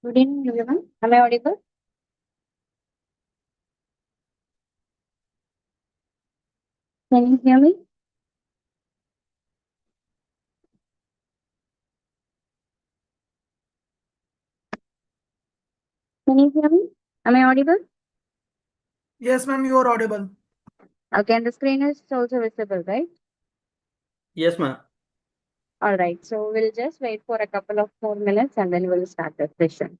Good evening, everyone. Am I audible? Can you hear me? Can you hear me? Am I audible? Yes, ma'am, you are audible. Okay, and the screen is also visible, right? Yes, ma'am. All right. So we'll just wait for a couple of more minutes and then we'll start the session.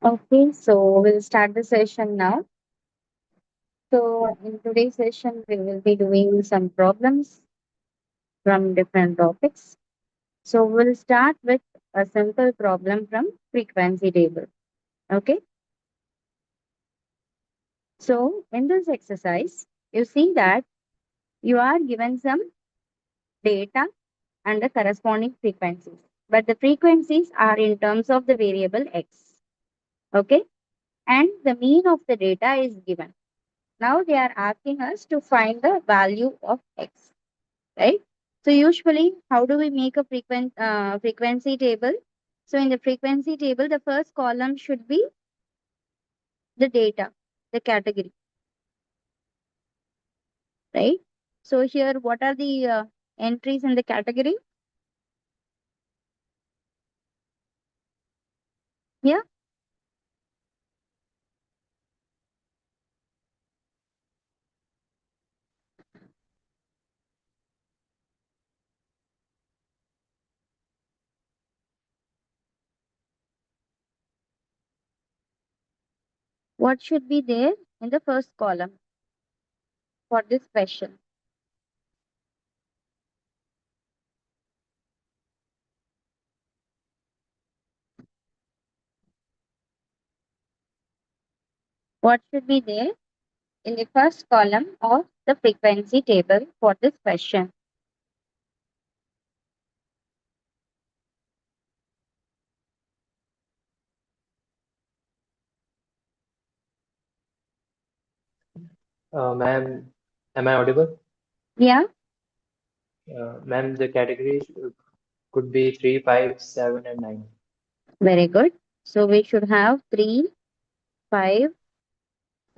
Okay, so we'll start the session now. So in today's session, we will be doing some problems from different topics. So we'll start with a simple problem from frequency table. Okay. So in this exercise, you see that you are given some data and the corresponding frequencies. But the frequencies are in terms of the variable x. Okay. And the mean of the data is given. Now they are asking us to find the value of x. Right. So usually, how do we make a frequency table? So in the frequency table, the first column should be the data, the category. Right. So here, what are the entries in the category? Yeah. What should be there in the first column for this question? What should be there in the first column of the frequency table for this question? Ma'am, am I audible? Yeah. Ma'am, the categories could be 3, 5, 7, and 9. Very good. So we should have 3, 5,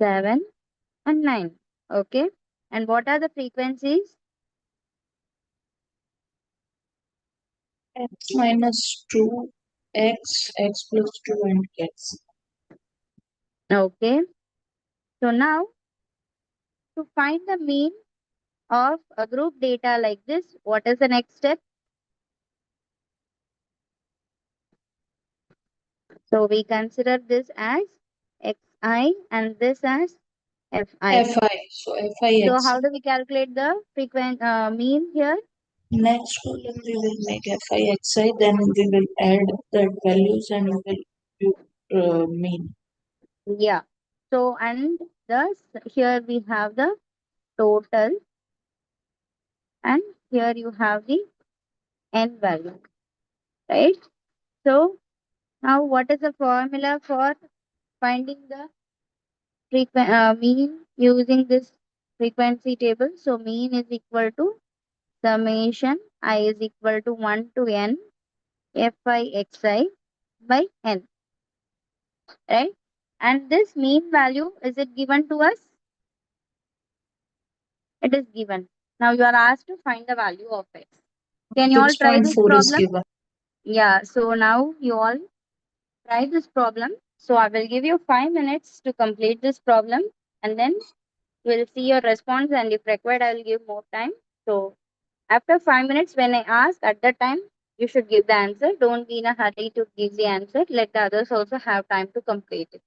7, and 9. Okay. And what are the frequencies? X minus 2, x plus 2, and x. Okay. So now to find the mean of a group data like this, what is the next step? So we consider this as xi and this as fi. Fi. So Fi So x. how do we calculate the mean here? Next column we will make fi xi, then we will add that values and we will do mean. Yeah. So, and thus here we have the total, and here you have the n value, right? So, now what is the formula for finding the mean using this frequency table? So, mean is equal to summation I is equal to 1 to n fi xi by n, right? And this mean value, is it given to us? It is given. Now you are asked to find the value of x. Can you all try this 6.4 is problem? given. Yeah, so now you all try this problem. So I will give you 5 minutes to complete this problem, and then we'll see your response, and if required, I will give more time. So after 5 minutes, when I ask at that time, you should give the answer. Don't be in a hurry to give the answer. Let the others also have time to complete it.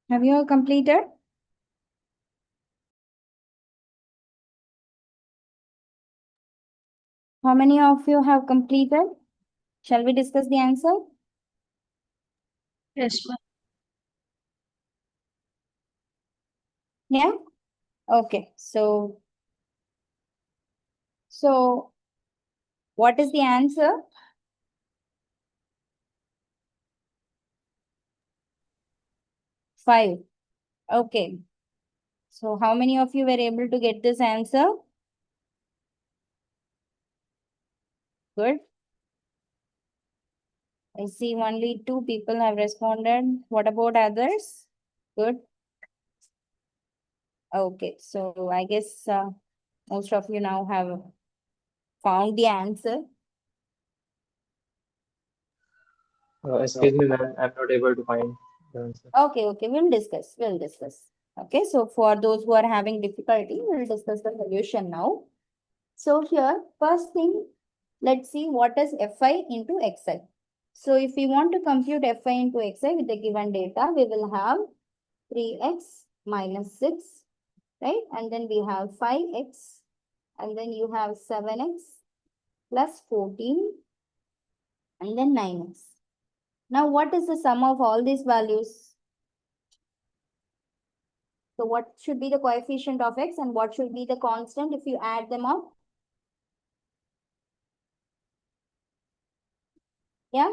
Have you all completed? How many of you have completed? Shall we discuss the answer? Yes, ma'am. Yeah? Okay. So what is the answer? 5. Okay. So how many of you were able to get this answer? Good. I see only 2 people have responded. What about others? Good. Okay. So I guess most of you now have found the answer. Excuse me, ma'am, I'm not able to find the answer. Okay, we'll discuss. Okay, so for those who are having difficulty, we'll discuss the solution now. So here, first thing, let's see what is Fi into Xi. So if we want to compute Fi into Xi with the given data, we will have 3x minus 6, right? And then we have 5x, and then you have 7x plus 14, and then 9x. Now, what is the sum of all these values? So what should be the coefficient of x and what should be the constant if you add them up? Yeah.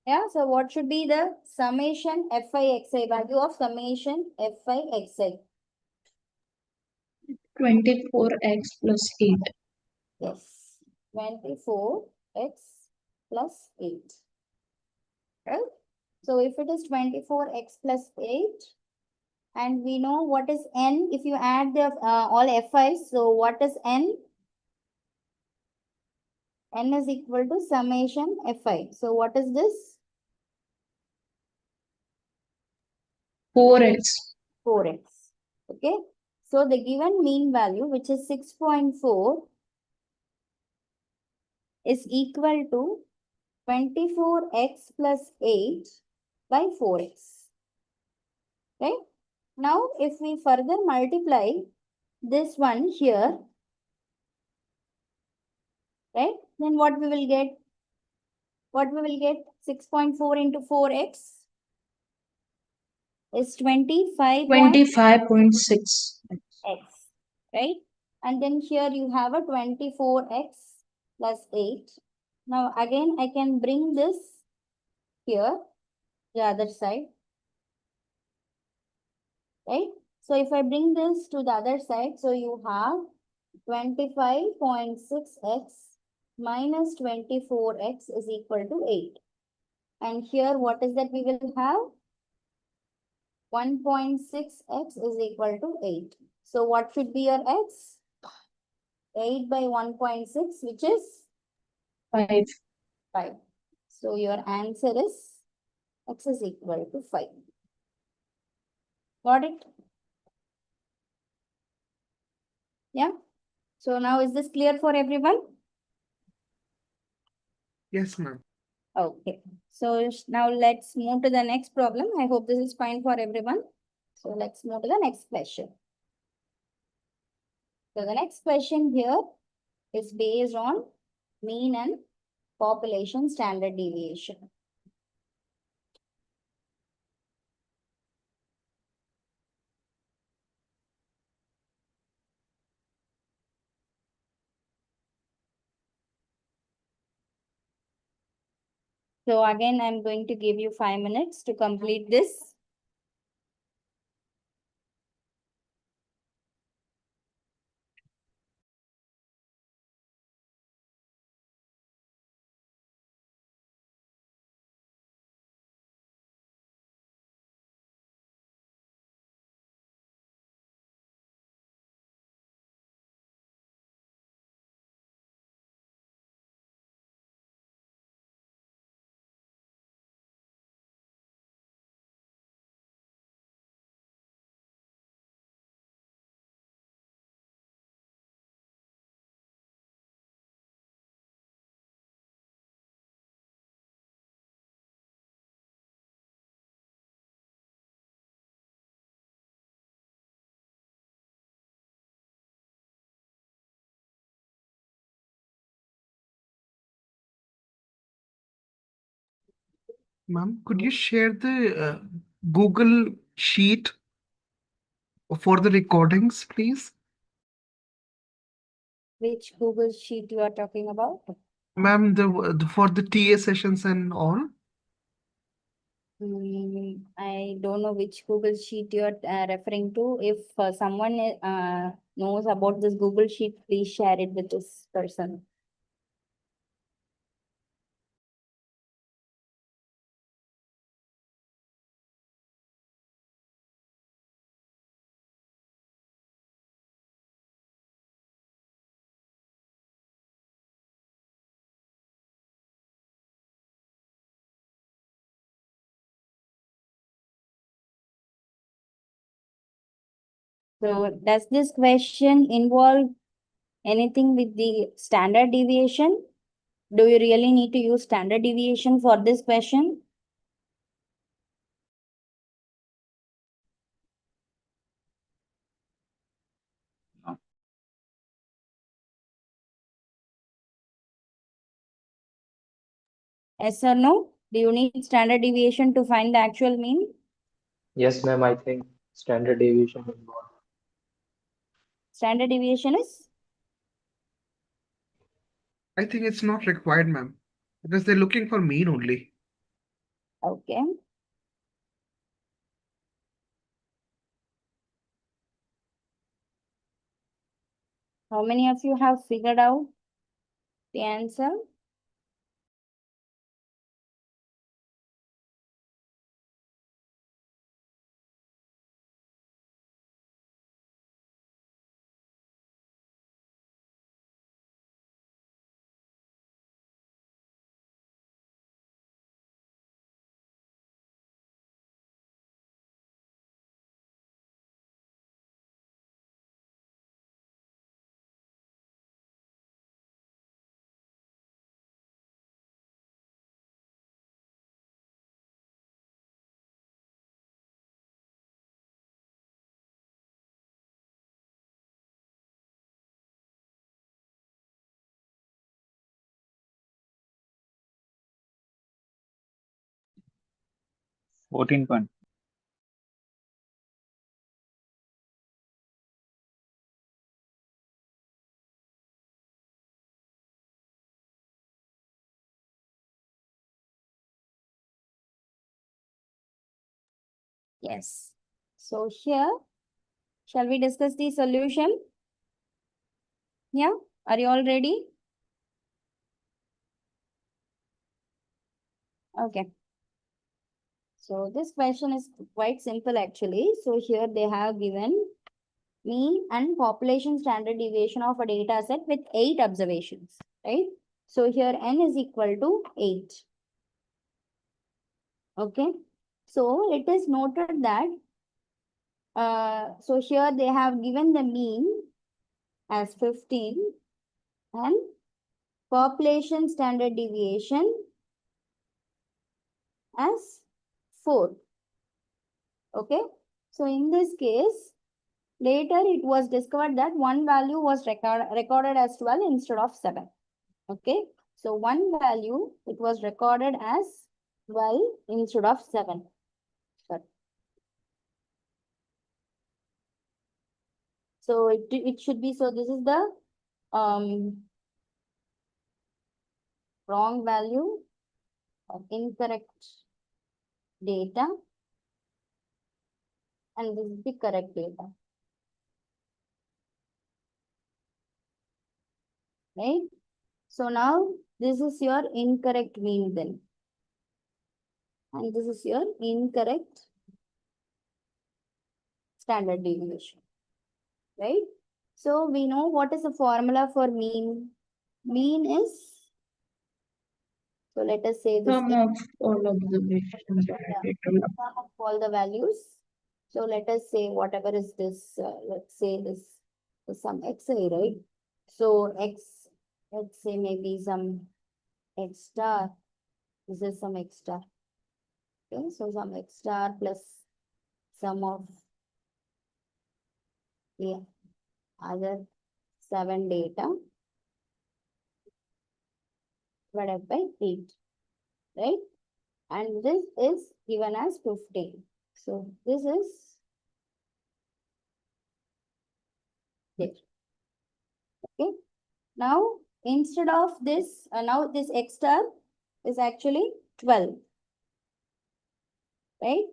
Yeah, so what should be the summation Fi xi, value of summation Fi xi? 24x plus 8. Yes, 24x plus 8. Right? So if it is 24x plus 8, and we know what is n if you add the all Fi's, so what is n? N is equal to summation Fi. So what is this? 4x. 4x. Okay. So the given mean value, which is 6.4, is equal to 24x plus 8 by 4x. Right? Now, if we further multiply this one here, right, then what we will get? What we will get? 6.4 into 4x is 25. 25.6. X, right? And then here you have a 24x plus 8. Now again, I can bring this here, the other side, right? So if I bring this to the other side, so you have 25.6x minus 24x is equal to 8. And here, what is that we will have? 1.6x is equal to 8. So what should be your x? 8 by 1.6, which is 5. 5. So your answer is x is equal to 5. Got it? Yeah. So now is this clear for everyone? Yes, ma'am. Okay. So now let's move to the next problem. I hope this is fine for everyone. So let's move to the next question. So the next question here is based on mean and population standard deviation. So again, I'm going to give you 5 minutes to complete this. Ma'am, could you share the Google Sheet for the recordings, please? Which Google Sheet you are talking about? Ma'am, for the TA sessions and all. I don't know which Google Sheet you are referring to. If someone knows about this Google Sheet, please share it with this person. So does this question involve anything with the standard deviation? Do you really need to use standard deviation for this question? Yes or no? Do you need standard deviation to find the actual mean? Yes, ma'am, I think standard deviation involved. Standard deviation is? I think it's not required, ma'am, because they're looking for mean only. Okay. How many of you have figured out the answer? $14. Yes. So here, shall we discuss the solution? Yeah. Are you all ready? Okay. So this question is quite simple actually. So here they have given mean and population standard deviation of a data set with 8 observations, right? So here n is equal to 8. Okay. So it is noted that so here they have given the mean as 15 and population standard deviation as 4. Okay. So in this case, later it was discovered that one value was recorded as 12 instead of 7. Okay. So one value, it was recorded as 12 instead of 7. Sorry. So it should be, so this is the wrong value or incorrect data, and this is the correct data. Right? So now this is your incorrect mean then. And this is your incorrect standard deviation. Right? So we know what is the formula for mean. Mean is, so let us say this Sum of all observations. sum of all the values. So let us say whatever is this, let's say this is some xi, right? So x, let's say maybe some x star. This is some x star. Okay, so some x star plus sum of the other 7 data divided by 8, right? and this is given as 15. So this is there. Okay. Now instead of this, now this x star is actually 12, right?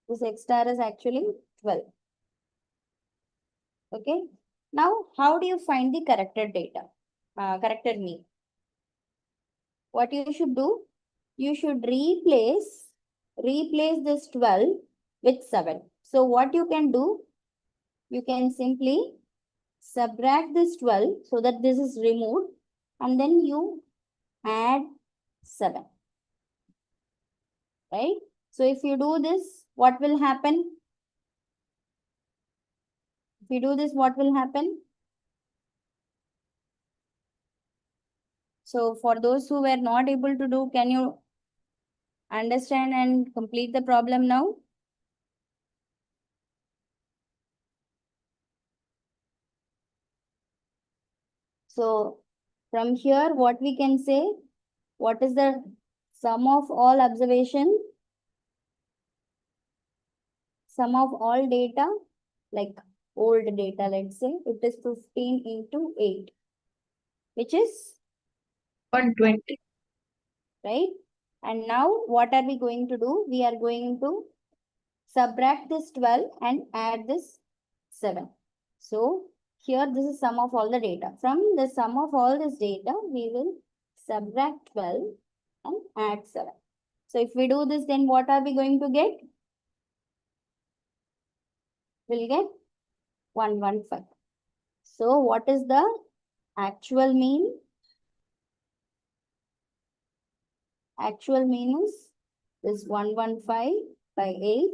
This x star is actually 12. Okay. Now, how do you find the corrected data? Corrected mean. What you should do? You should replace this 12 with 7. So what you can do? You can simply subtract this 12 so that this is removed, and then you add 7. Right? So if you do this, what will happen? If you do this, what will happen? So for those who were not able to do, can you understand and complete the problem now? So from here, what we can say, what is the sum of all observation, sum of all data, like old data, let's say, it is 15 into 8, which is 120. right. And now what are we going to do? We are going to subtract this 12 and add this 7. So here this is sum of all the data. From the sum of all this data, we will subtract 12 and add 7. So if we do this, then what are we going to get? We'll get 115. So what is the actual mean? Actual mean is this 115 by 8,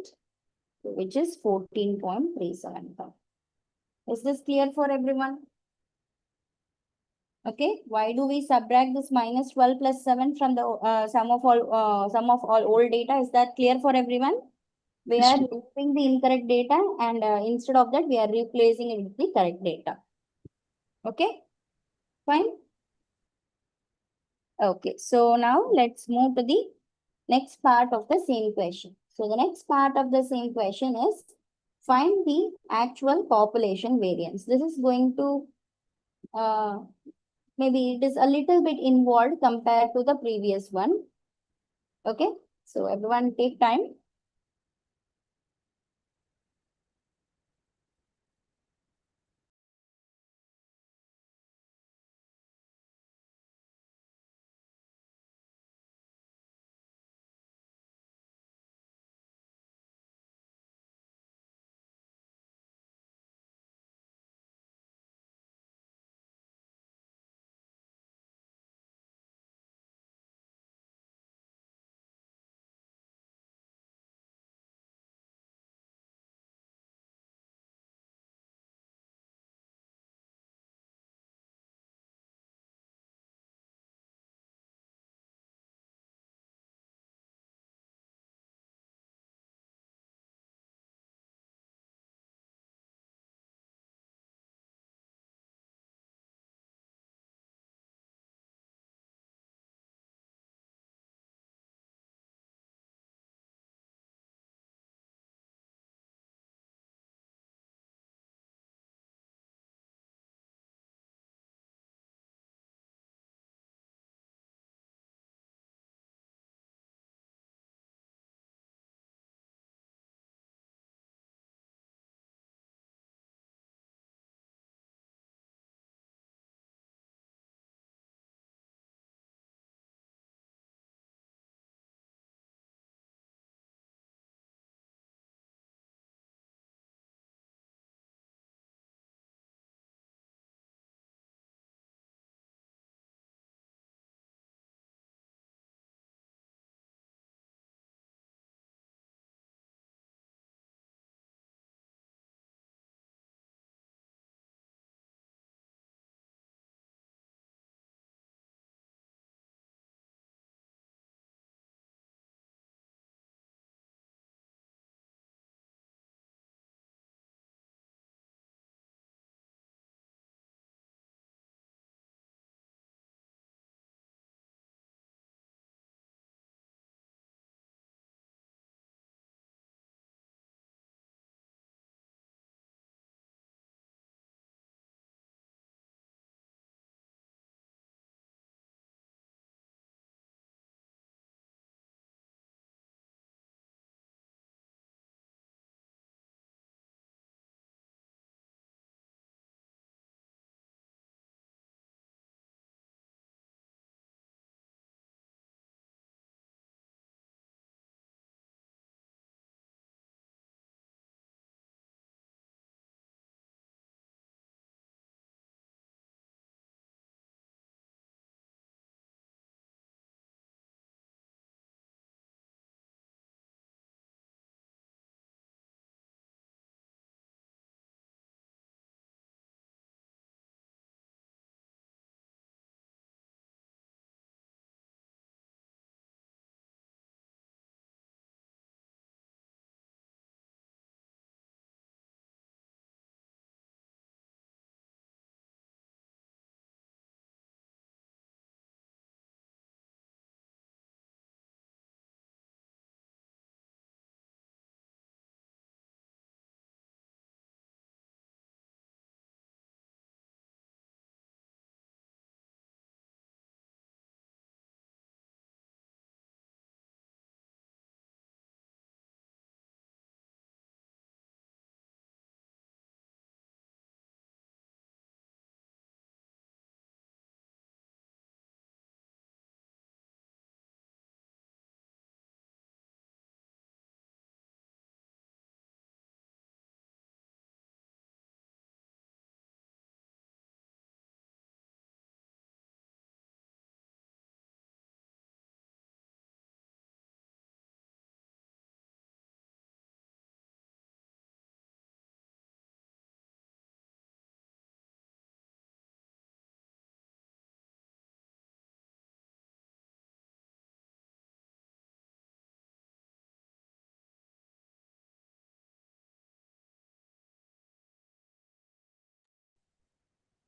which is 14.375. Is this clear for everyone? Okay, why do we subtract this minus 12 plus 7 from the sum of all old data? Is that clear for everyone? We are removing the incorrect data, and instead of that, we are replacing it with the correct data. Okay, fine. Okay, so now let's move to the next part of the same question. So the next part of the same question is find the actual population variance. This is going to maybe it is a little bit involved compared to the previous one. Okay, so everyone take time.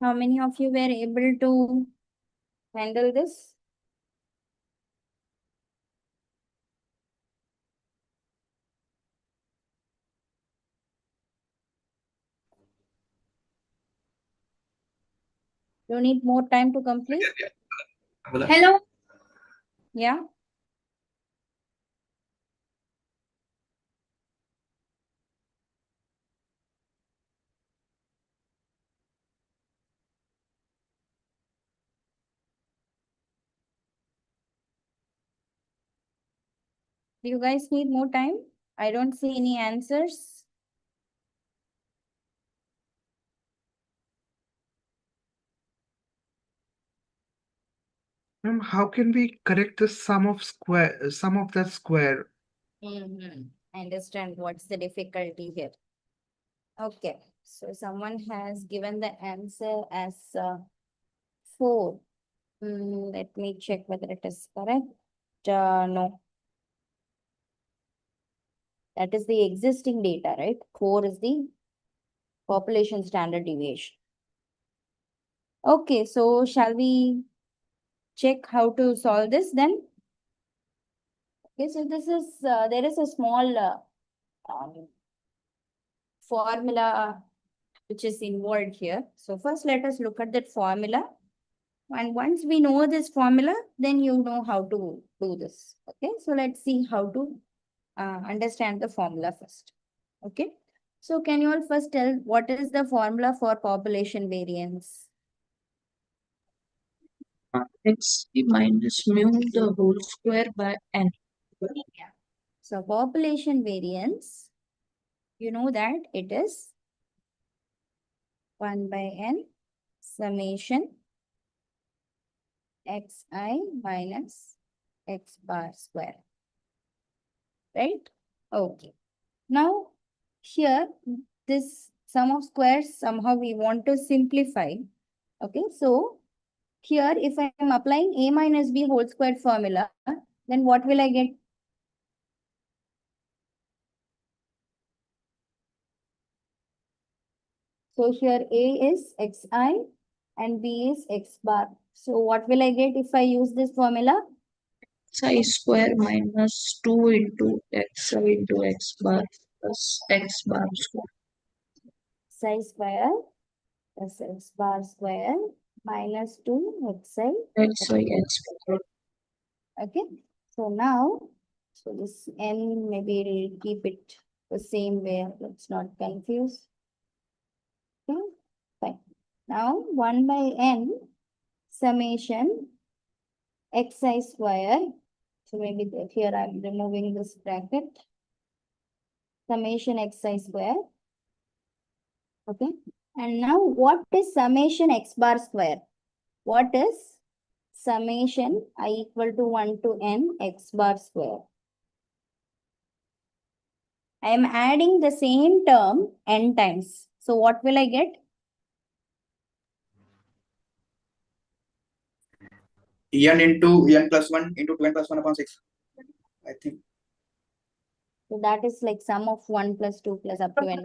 How many of you were able to handle this? You need more time to complete? Hello. Yeah. Do you guys need more time? I don't see any answers. Ma'am, how can we correct the sum of that square? I understand what's the difficulty here. Okay, so someone has given the answer as 4. Let me check whether it is correct. No, that is the existing data, right? 4 is the population standard deviation. Okay, so shall we check how to solve this then? Okay, so this is, there is a small formula which is involved here. So first let us look at that formula. And once we know this formula, then you know how to do this. Okay, so let's see how to understand the formula first. Okay, so can you all first tell what is the formula for population variance? X minus mu the whole square by n. Yeah. So population variance, you know that it is 1 by n summation xi minus x bar square. Right? Okay. Now, here, this sum of squares, somehow we want to simplify. Okay, so here, if I am applying a minus b whole squared formula, then what will I get? So here a is xi and b is x bar. So what will I get if I use this formula? Xi square minus 2 into xi into x bar plus x bar square. Xi square plus x bar square minus 2 xi. Xi x bar. Okay, so now, so this n, maybe we'll keep it the same way. Let's not confuse. Okay, fine. Now 1 by n summation xi square. So maybe here I'm removing this bracket. Summation xi square. Okay. And now what is summation x bar square? What is summation I equal to 1 to n x bar square? I am adding the same term n times. So what will I get? n into n plus 1 into 2n plus 1 upon 6. I think. So that is like sum of 1 plus 2 plus up to n.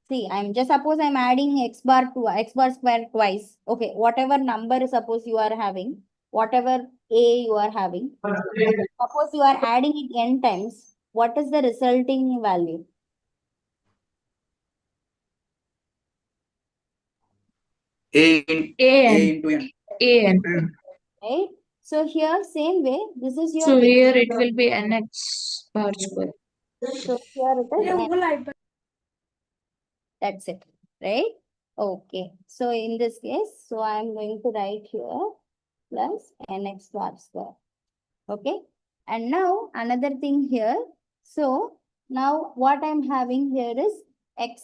See, I'm just suppose I'm adding x bar to x bar square twice. Okay, whatever number suppose you are having, whatever a you are having, suppose you are adding it n times, what is the resulting value? A into n. An. Right? So here, same way, this is your So x. here it will be nx bar square. So here it is n. That's it, right? Okay. So in this case, so I'm going to write here plus nx bar square. Okay. And now another thing here. So now what I'm having here is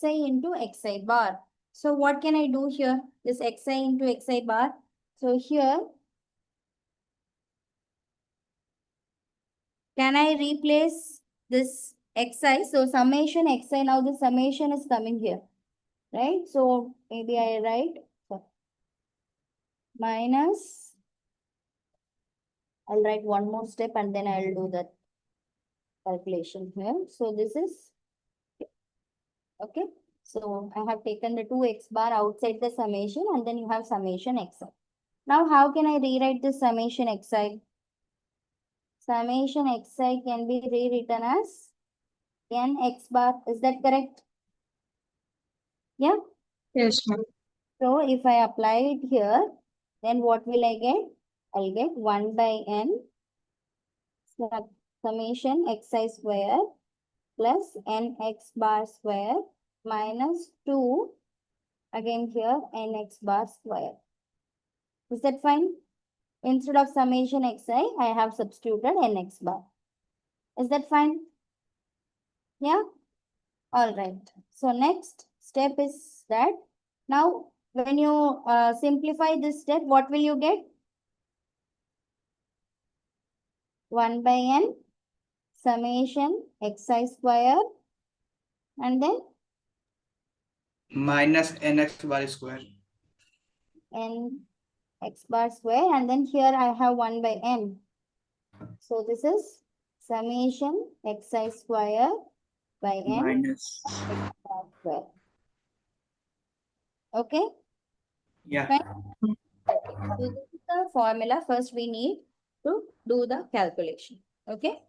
xi into xi bar. So what can I do here? This xi into xi bar. So here, can I replace this xi? So summation xi, now the summation is coming here, right? So maybe I write minus, I'll write one more step and then I'll do that calculation here. So this is, okay. So I have taken the 2x bar outside the summation and then you have summation xi. Now how can I rewrite this summation xi? Summation xi can be rewritten as n x bar. Is that correct? Yeah. Yes, ma'am. So if I apply it here, then what will I get? I'll get 1 by n summation xi square plus nx bar square minus 2 again here nx bar square. Is that fine? Instead of summation xi, I have substituted nx bar. Is that fine? Yeah? All right. So next step is that now when you simplify this step, what will you get? 1 by n summation xi square and then minus nx bar square. n x bar square and then here I have 1 by n. So this is summation xi square by n Minus. x bar square. Okay? Yeah. Fine? Okay. So this is the formula. First we need to do the calculation. Okay?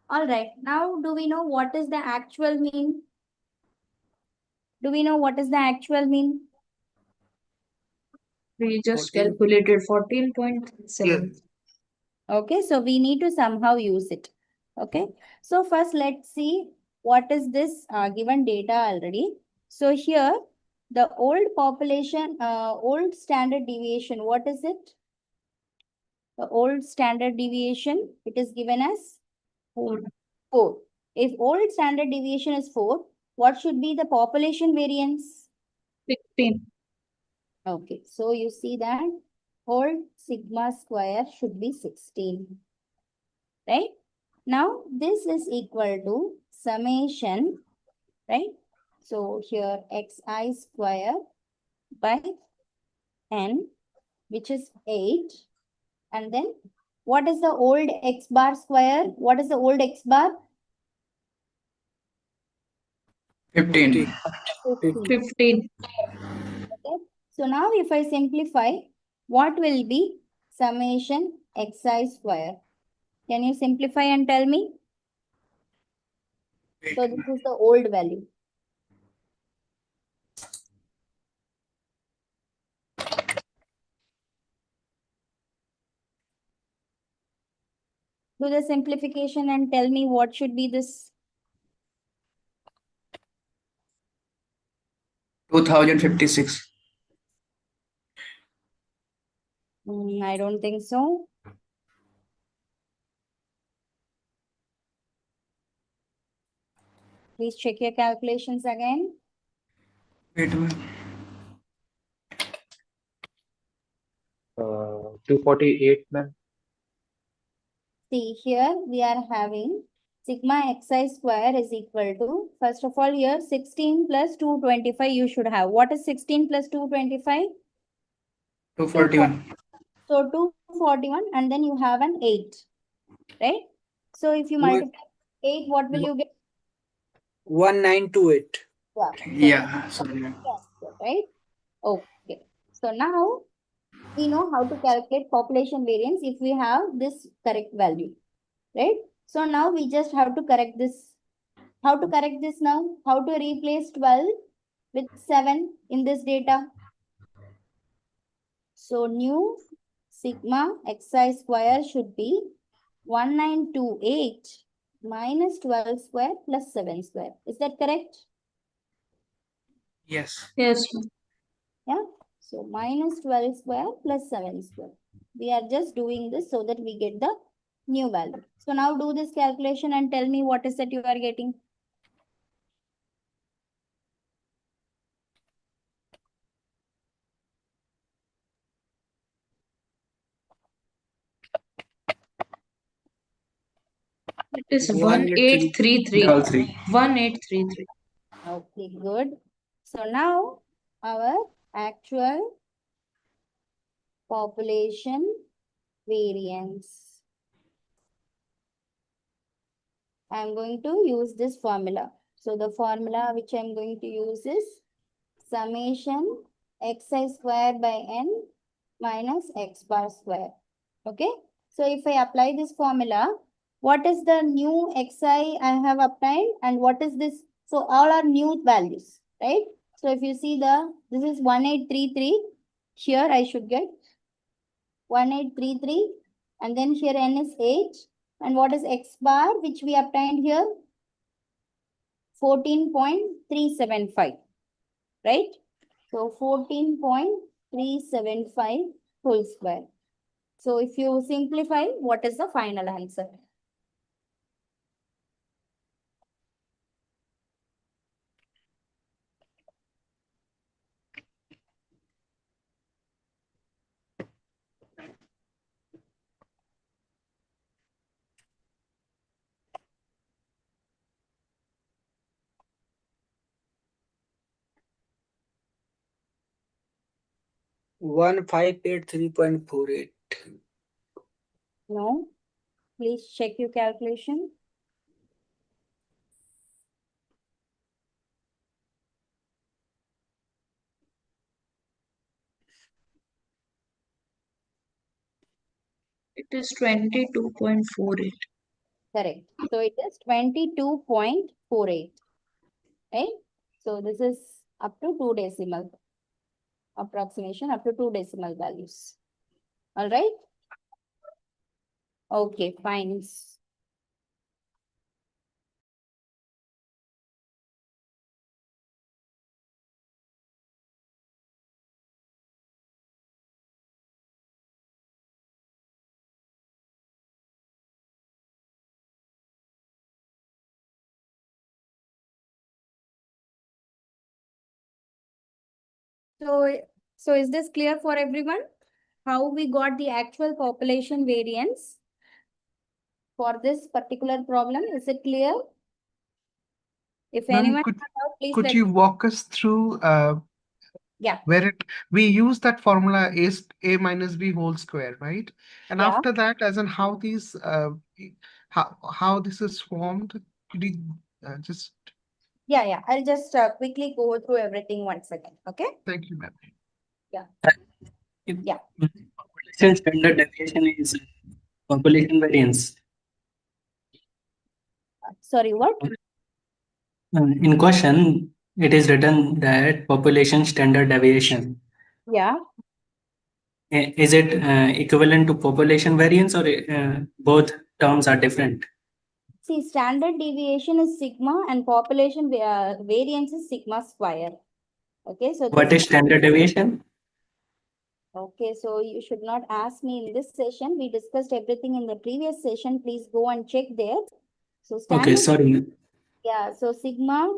All right. Now do we know what is the actual mean? Do we know what is the actual mean? We just 14. calculated 14.7. Yes. Okay, so we need to somehow use it. Okay, so first let's see what is this given data already. So here the old population, old standard deviation, what is it? The old standard deviation, it is given as 4. 4. If old standard deviation is 4, what should be the population variance? 16. Okay, so you see that old sigma square should be 16. Right? Now, this is equal to summation, right? So, here xi square by n, which is 8. And then, what is the old x bar square? What is the old x bar? 15. 15. 15. Okay. So, now if I simplify, what will be summation xi square? Can you simplify and tell me? Wait. So, this is the old value. Do the simplification and tell me what should be this. 2056. I don't think so. Please check your calculations again. Wait a minute. 248, ma'am. See, here we are having sigma xi square is equal to, first of all, here 16 plus 225 you should have. What is 16 plus 225? 241. So 241 and then you have an 8, right? So if you What? multiply 8, what will you get? 1928. Yeah. So Yeah, sorry. ma'am. right? Okay. So now we know how to calculate population variance if we have this correct value, right? So now we just have to correct this. How to correct this now? How to replace 12 with 7 in this data? So new sigma xi square should be 1928 minus 12 square plus 7 square. Is that correct? Yes. Yes. Yeah. So minus 12 square plus 7 square. We are just doing this so that we get the new value. So now do this calculation and tell me what is that you are getting. It is 1833. 1833. 33. 1833. Okay, good. So now our actual population variance. I'm going to use this formula. So the formula which I'm going to use is summation xi square by n minus x bar square. Okay. So if I apply this formula, what is the new xi I have applied and what is this? So all are new values, right? So if you see this is 1833. Here I should get 1833 and then here n is 8. And what is x bar which we obtained here? 14.375, right? So 14.375 whole square. So if you simplify, what is the final answer? One 583.48. No. Please check your calculation. It is 22.48. Correct. So it is 22.48. Right? So this is up to 2 decimal. Approximation up to 2 decimal values. All right? Okay, fine. So is this clear for everyone? How we got the actual population variance for this particular problem? Is it clear? If Ma'am, anyone has doubt, please could let you walk us through Yeah. where we use that formula a minus b whole square, right? And Yeah. after that, as in how these how this is formed, could you just Yeah. I'll just quickly go through everything once again. Okay. thank you, ma'am. Yeah. If Yeah. population standard deviation is population variance. Sorry, what? In question, it is written that population standard deviation. Yeah. Is it equivalent to population variance or both terms are different? See, standard deviation is sigma and population variance is sigma square. Okay. So What is standard deviation? Okay, so you should not ask me in this session. We discussed everything in the previous session. Please go and check there. So Okay, standard, sorry. yeah, so sigma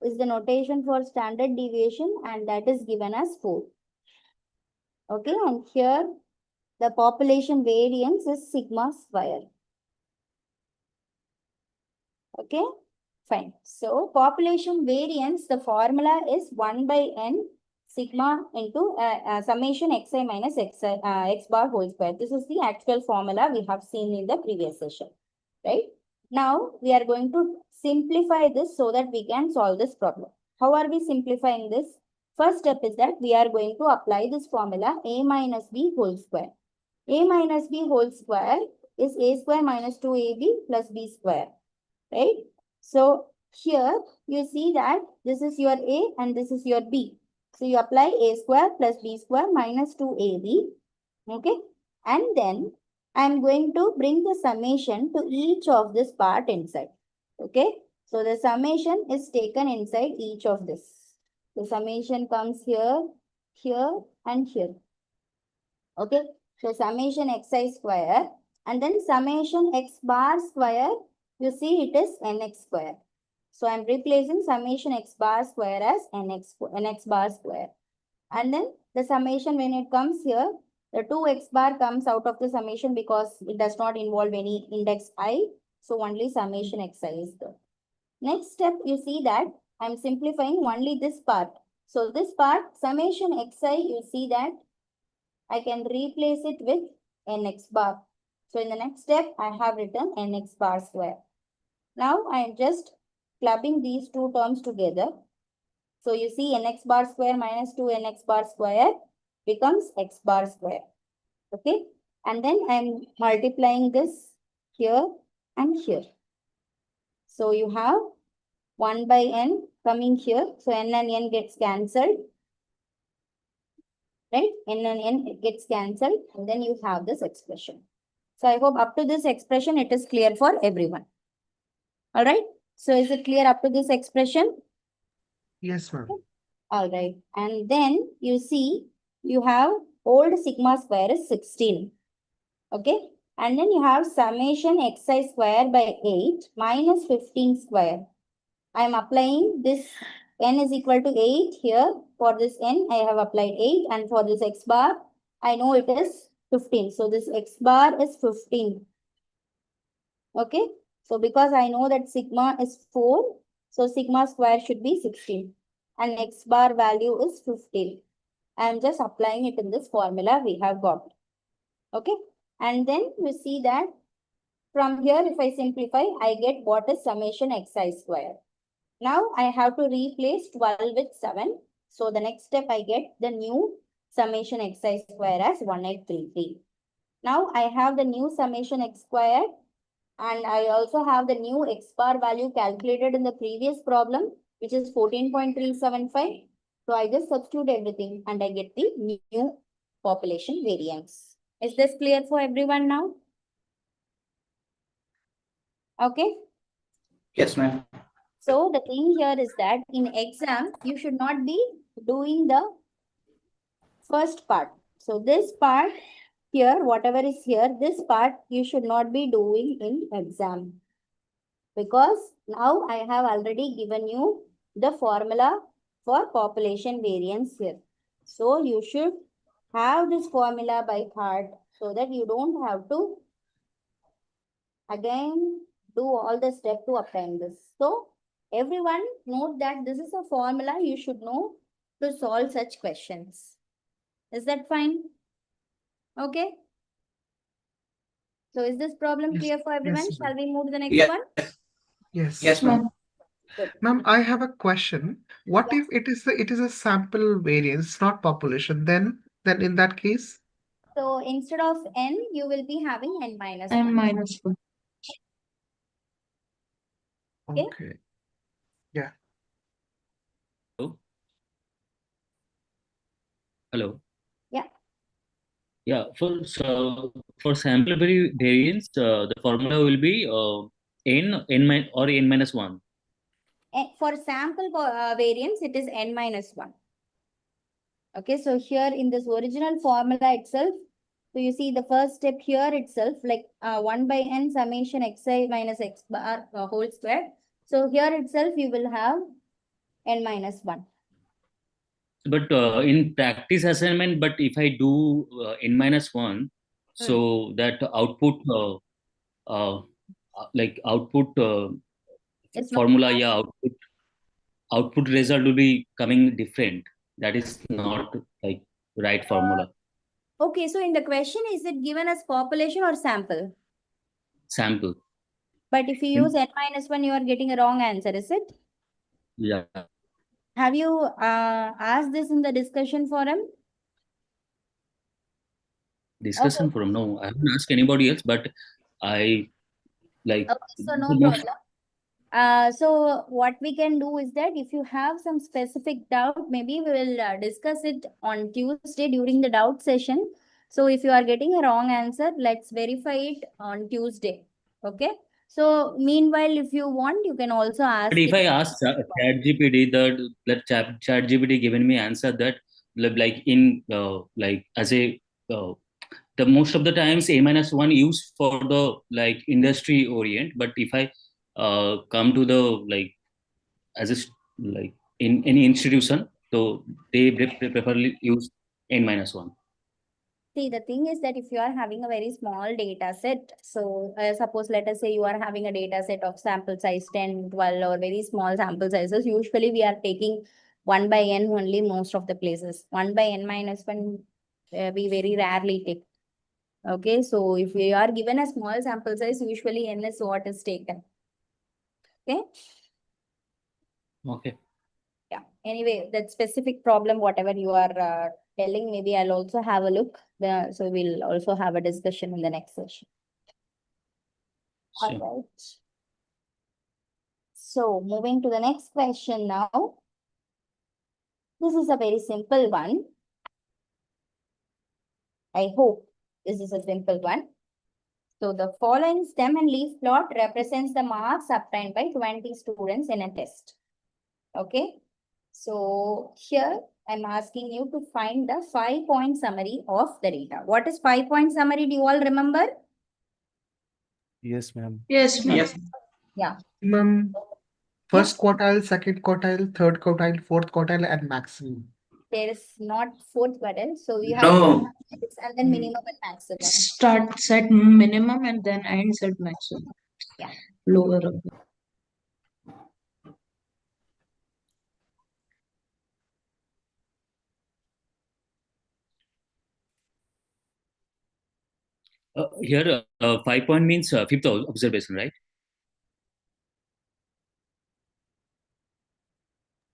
is the notation for standard deviation and that is given as 4. Okay, and here the population variance is sigma square. Okay, fine. So population variance, the formula is 1 by n sigma into summation xi minus x bar whole square. This is the actual formula we have seen in the previous session, right? Now we are going to simplify this so that we can solve this problem. How are we simplifying this? First step is that we are going to apply this formula a minus b whole square. A minus b whole square is a square minus 2ab plus b square, right? So here you see that this is your a and this is your b. So you apply a square plus b square minus 2ab. Okay. And then I'm going to bring the summation to each of this part inside. Okay. So the summation is taken inside each of this. The summation comes here, here, and here. Okay. So summation xi square and then summation x bar square, you see it is nx square. So I'm replacing summation x bar square as nx bar square. And then the summation when it comes here, the 2x bar comes out of the summation because it does not involve any index I. So only summation xi is there. Next step, you see that I'm simplifying only this part. So this part, summation xi, you see that I can replace it with nx bar. So in the next step, I have written nx bar square. Now I am just clubbing these two terms together. So you see nx bar square minus 2nx bar square becomes x bar square. Okay. And then I'm multiplying this here and here. So you have 1 by n coming here. So n and n gets cancelled. Right? N and n gets cancelled. And then you have this expression. So I hope up to this expression, it is clear for everyone. All right. So is it clear up to this expression? Yes, ma'am. All right. And then you see you have old sigma square is 16. Okay. And then you have summation xi square by 8 minus 15 square. I am applying this n is equal to 8 here. For this n, I have applied 8. And for this x bar, I know it is 15. So this x bar is 15. Okay. So because I know that sigma is 4, so sigma square should be 16. And x bar value is 15. I am just applying it in this formula we have got. Okay. And then you see that from here, if I simplify, I get what is summation xi square. Now I have to replace 12 with 7. So the next step, I get the new summation xi square as 1833. Now I have the new summation x square. And I also have the new x bar value calculated in the previous problem, which is 14.375. So I just substitute everything and I get the new population variance. Is this clear for everyone now? Okay. Yes, ma'am. So the thing here is that in exam, you should not be doing the first part. So this part here, whatever is here, this part you should not be doing in exam. Because now I have already given you the formula for population variance here. So you should have this formula by heart so that you don't have to again do all the steps to obtain this. So everyone note that this is a formula you should know to solve such questions. Is that fine? Okay. So is this problem Yes. clear for everyone? Yes, Shall ma'am. we move to the next Yes. one? Yes. Yes, ma'am. Good. Ma'am, I have a question. What if it is a sample variance, not population? Then in that case, So instead of n, you will be having n minus And 1. minus 1. Okay. okay. Yeah. Hello. Yeah. Yeah. For sample variance, the formula will be n minus 1. For sample variance, it is n minus 1. Okay, so here in this original formula itself, so you see the first step here itself, like 1 by n summation xi minus x bar whole square. So here itself, you will have n minus 1. But in practice assignment, but if I do n minus 1, so that output like output It's not. formula, yeah, output result will be coming different. That is not like right formula. Okay, so in the question, is it given as population or sample? Sample. But if you use n minus 1, you are getting a wrong answer, is it? Yeah. Have you asked this in the discussion forum? Discussion Okay. forum. No, I haven't asked anybody else, but I like Okay, so no most. problem. So what we can do is that if you have some specific doubt, maybe we will discuss it on Tuesday during the doubt session. So if you are getting a wrong answer, let's verify it on Tuesday. Okay. So meanwhile, if you want, you can also ask But if it. I ask ChatGPT, that ChatGPT given me answer that like in like as a the most of the times a minus 1 used for the like industry orient. But if I come to the like as a like in any institution, so they preferably use n minus 1. See, the thing is that if you are having a very small data set, so suppose let us say you are having a data set of sample size 10, 12 or very small sample sizes, usually we are taking 1 by n only most of the places. 1 by n minus 1, we very rarely take. Okay, so if you are given a small sample size, usually n is what is taken. Okay. Okay. Yeah. Anyway, that specific problem, whatever you are telling, maybe I'll also have a look. So we'll also have a discussion in the next session. Sure. All right. So moving to the next question now. This is a very simple one. I hope this is a simple one. So the following stem and leaf plot represents the marks obtained by 20 students in a test. Okay. So here I'm asking you to find the 5-point summary of the data. What is 5-point summary? Do you all remember? Yes, ma'am. Yes, ma'am. Yes. Yeah. Minimum, first quartile, second quartile, third quartile, fourth quartile, and maximum. There is not fourth quartile. So we have No. and then minimum and maximum. Starts at minimum and then ends at maximum. Yeah. Lower of it. Here, 5 point means fifth observation, right?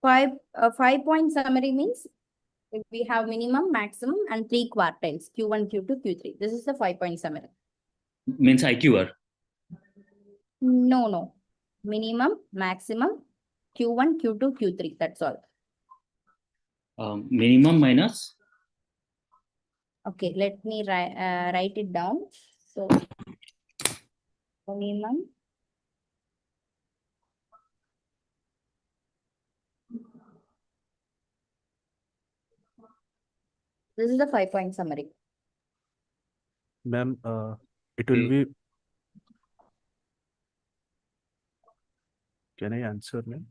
5-point summary means if we have minimum, maximum, and 3 quartiles, Q1, Q2, Q3. This is the 5-point summary. Means IQR. No. Minimum, maximum, Q1, Q2, Q3. That's all. Minimum minus. Okay, let me write it down. So, minimum, this is the 5-point summary. Ma'am, it will Okay. be. Can I answer, ma'am?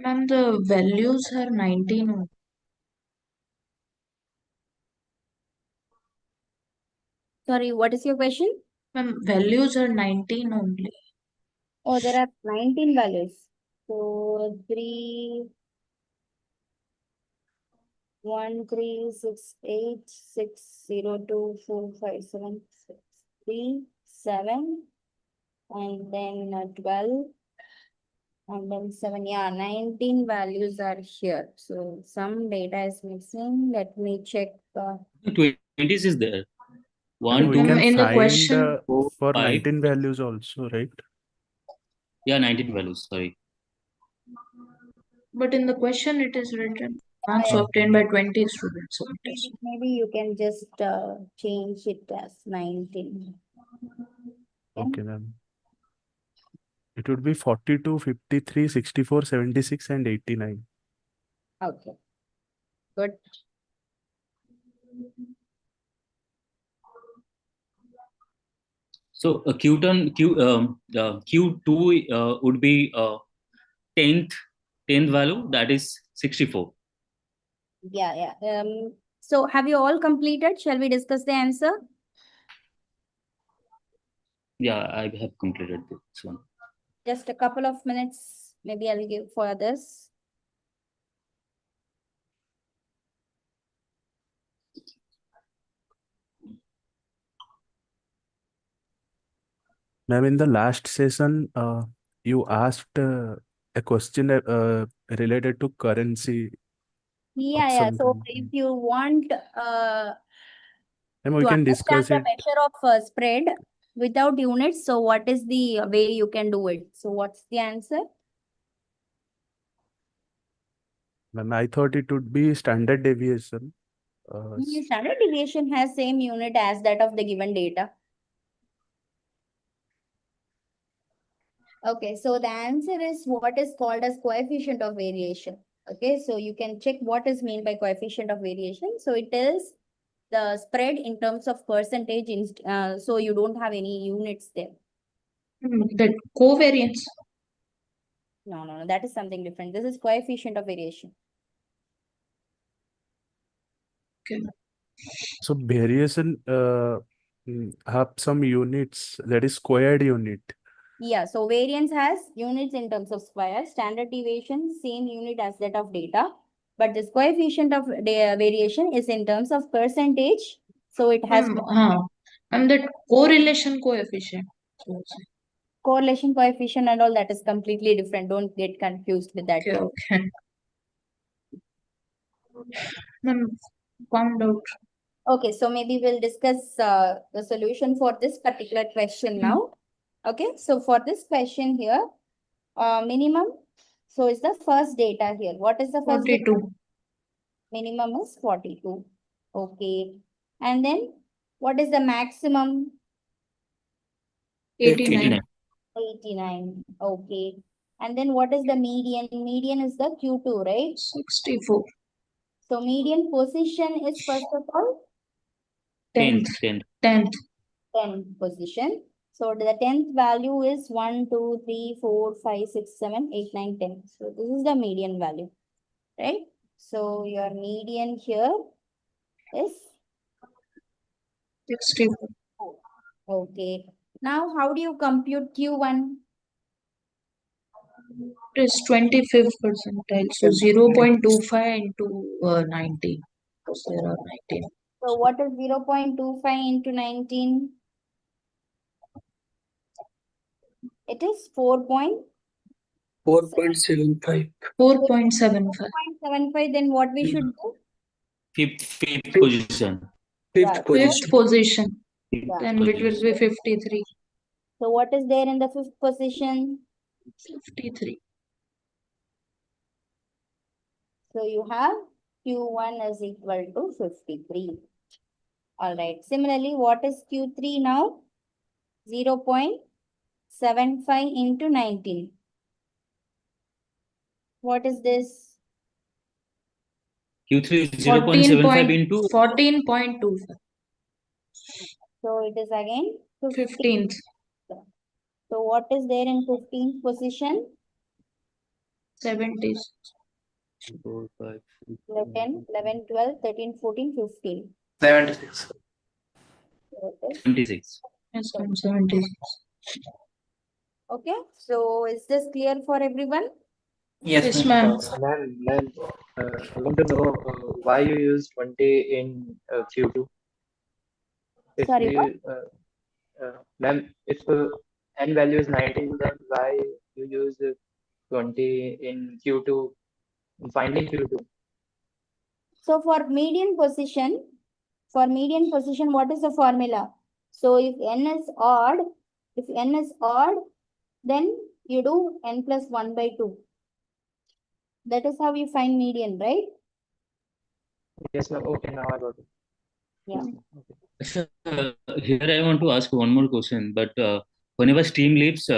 Ma'am, the values are 19 only. Sorry, what is your question? Ma'am, values are 19 only. Oh, there are 19 values. So, 3, 1, 3, 6, 8, 6, 0, 2, 4, 5, 7, 6, 3, 7, and then 12, and then 7. Yeah, 19 values are here. So some data is missing. Let me check. 20s is there. Ma'am, 1, we Ma'am, 2, can in the find question, 4, for 5. 19 values also, right? Yeah, 19 values. Sorry. but in the question it is written marks Yeah, obtained by 20 students. So it is. maybe you can just change it as 19. Okay, ma'am. It would be 42, 53, 64, 76, and 89. Okay. Good. So Q2 would be 10th value, that is 64. Yeah. So have you all completed? Shall we discuss the answer? Yeah, I have completed this one. Just a couple of minutes. Maybe I'll give for others. Ma'am, in the last session, you asked a question related to currency of Yeah. So something. if you want Ma'am, to we can understand discuss the it. measure of spread without units, so what is the way you can do it? So what's the answer? Ma'am, I thought it would be standard deviation. Standard deviation has same unit as that of the given data. Okay, so the answer is what is called as coefficient of variation. Okay, so you can check what is mean by coefficient of variation. So it is the spread in terms of percentage, so you don't have any units there. That covariance. No, that is something different. This is coefficient of variation. Okay. So variation have some units, that is squared unit. Yeah, so variance has units in terms of square, standard deviation, same unit as that of data. But this coefficient of variation is in terms of percentage. So it has And that correlation coefficient. correlation coefficient and all, that is completely different. Don't get confused with that. Okay. Found out. Okay, so maybe we'll discuss the solution for this particular question now. Okay, so for this question here, minimum, so is the first data here. What is the first data? 42. Minimum is 42. Okay. And then what is the maximum? 89. 89. Okay. And then what is the median? Median is the Q2, right? 64. So median position is first of all 10th. 10th. 10th position. So the 10th value is 1, 2, 3, 4, 5, 6, 7, 8, 9, 10. So this is the median value, right? So your median here is 64. okay. Now how do you compute Q1? It is 25th percentile. So 0.25 into 19. Because there are 19. So what is 0.25 into 19? It is 4.75. 4.75. 4.75. 4.75, then what we should do? Fifth position. Yeah, Fifth position. Yeah. Then it will be 53. So what is there in the fifth position? 53. So you have Q1 is equal to 53. All right. Similarly, what is Q3 now? 0.75 into 19. What is this? Q3 is 0.75 into 14.25. So it is again 15th. So what is there in 15th position? 70s. 4, 5, 6, 11, 11, 12, 13, 14, 15. 76. 26. Yes, ma'am, 76. Okay. So is this clear for everyone? Yes, ma'am. Ma'am, I want to know why you use 20 in Q2. If Sorry, what? Ma'am, if n value is 19, then why you use 20 in Q2, finding Q2? So for median position, what is the formula? So if n is odd, then you do n plus 1 by 2. That is how you find median, right? Yes, ma'am. Okay, now I got it. Yeah. So, here I want to ask one more question, but whenever stream leaves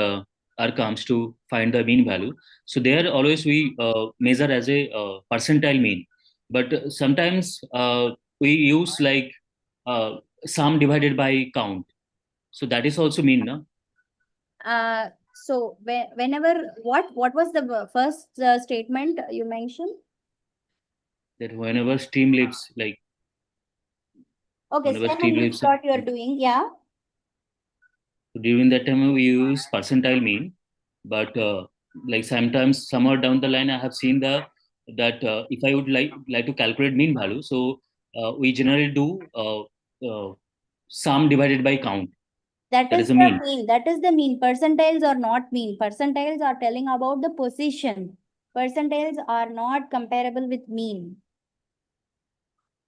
comes to find the mean value, so there always we measure as a percentile mean, but sometimes we use like sum divided by count, so that is also mean, no? So whenever what was the first statement you mentioned? That whenever stream leaves, like Okay, whenever same stream in leaves, what you are doing, yeah. during that time we use percentile mean, but like sometimes somewhere down the line I have seen that if I would like to calculate mean value, so we generally do sum divided by count. That That is is a the mean. mean. That is the mean. Percentiles are not mean. Percentiles are telling about the position. Percentiles are not comparable with mean.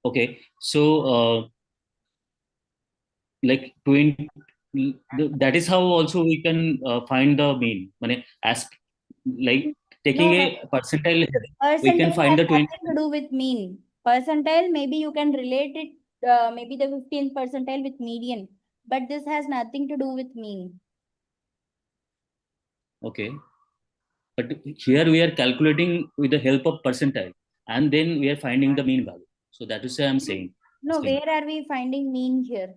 Okay, so like that is how also we can find the mean. As like taking No, a percentile, we can percentile find has the 20. nothing to do with mean. Percentile, maybe you can relate it, maybe the 15th percentile with median. But this has nothing to do with mean. Okay, but here we are calculating with the help of percentile, and then we are finding the mean value. So that is why I'm saying. No, where are we finding mean here?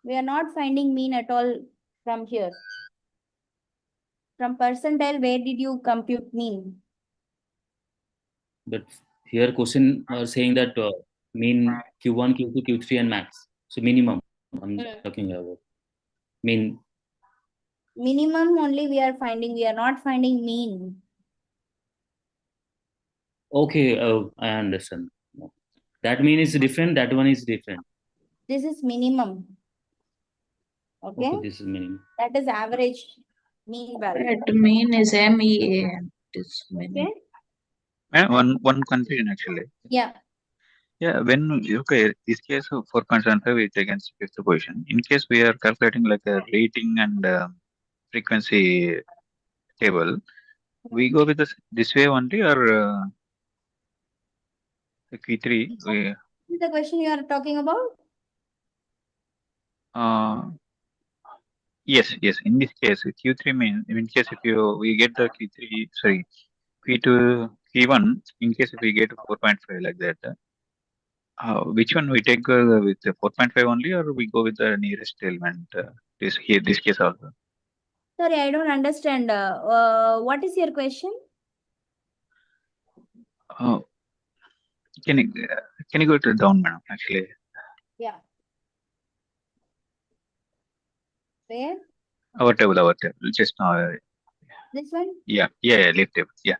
We are not finding mean at all from here. From percentile, where did you compute mean? But here question are saying that mean Q1, Q2, Q3 and max. So minimum I'm talking about. Mean. Minimum only we are finding. We are not finding mean. Okay, I understand. That mean is different. That one is different. This is minimum. Okay. This is minimum. That is average mean value. That mean is MEAM. This mean. Okay. One confusion actually. Yeah. Yeah, this case of 4.75 is against fifth position. In case we are calculating like a rating and frequency table, we go with this way only or the Q3. This is the question you are talking about? Yes. In this case, Q3 means in case if we get the Q2, Q1, in case if we get 4.5 like that, which one we take with the 4.5 only, or we go with the nearest element? This case also. Sorry, I don't understand. What is your question? Can you go to down, madam? Actually. Yeah. Where? Our table. Just now. This one? Yeah. Left table. Yeah.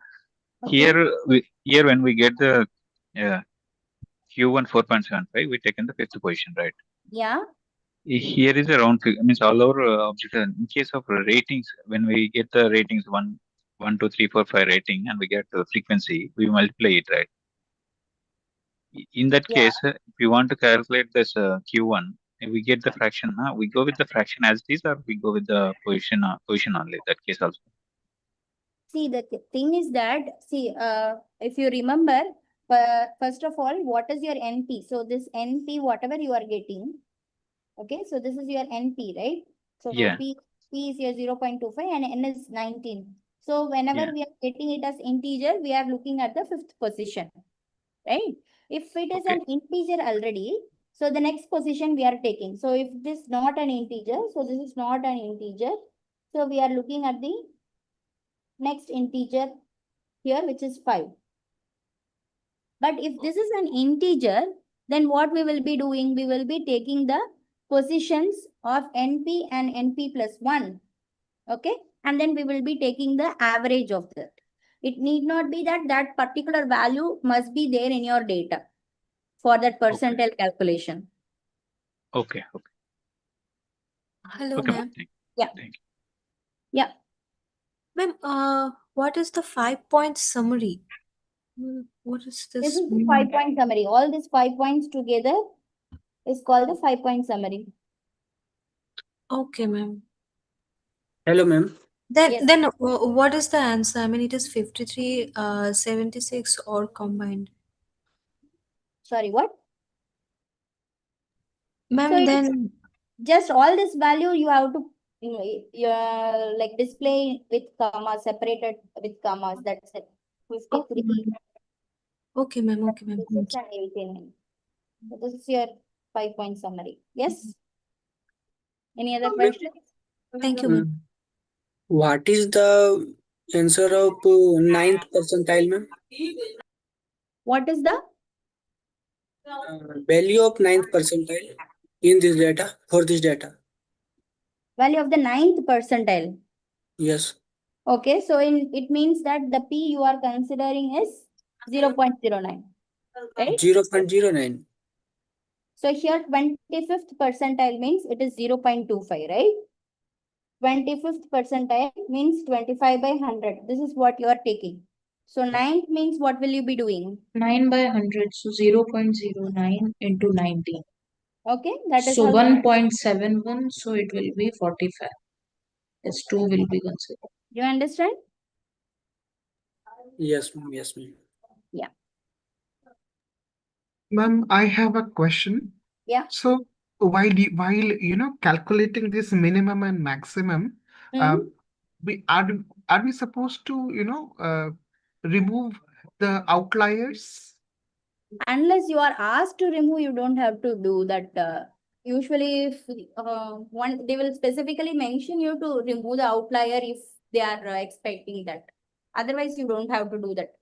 Okay. Here when we get the Q1 4.75, we take in the fifth position, right? Yeah. Here is around means all our objects. In case of ratings, when we get the ratings 1, 2, 3, 4, 5 rating, and we get the frequency, we multiply it, right? In that case, if you want to calculate this Q1, if we get the fraction, we go with the fraction as it is, or we go with the position only. That case also. See, the thing is that, if you remember, first of all, what is your NP? So this NP, whatever you are getting, okay, so this is your NP, right? So Yeah. P is your 0.25 and N is 19. So whenever we are getting it as integer, we are looking at the fifth position, right? If it is an integer already, so the next position we are taking. So if this is not an integer, so this is not an integer. So we are looking at the next integer here, which is 5. But if this is an integer, then what we will be doing? We will be taking the positions of NP and NP plus 1. Okay. And then we will be taking the average of that. It need not be that that particular value must be there in your data for that percentile calculation. Okay. Hello, Okay, ma'am. Yeah. Thank you. Yeah. Ma'am, what is the 5-point summary? What is This this? is the 5-point summary. All these 5 points together is called the 5-point summary. Okay, ma'am. Hello, ma'am. Then what is the answer? I mean, it is 53, 76 or combined. Sorry, what? Ma'am, So then just all this value you have to like display with commas, separated with commas. That's it. 53. okay, ma'am. Okay, ma'am. 56 and 89. So this is your 5-point summary. Yes. Any other questions? Thank you, ma'am. What is the answer of ninth percentile, ma'am? What is the Value of ninth percentile in this data, for this data? value of the 9th percentile? Yes. Okay, so it means that the P you are considering is 0.09, right? 0.09. So here 25th percentile means it is 0.25, right? 25th percentile means 25 by 100. This is what you are taking. So 9th means what will you be doing? 9 by 100, so 0.09 into 19. Okay, that is So how 1.71, so it will be 45. Yes, 2 will be considered. you understand? Yes, ma'am. Yes, ma'am. Yeah. Ma'am, I have a question. Yeah. So while calculating this minimum and maximum, are we supposed to remove the outliers? Unless you are asked to remove, you don't have to do that. Usually, if one they will specifically mention you to remove the outlier if they are expecting that. Otherwise, you don't have to do that.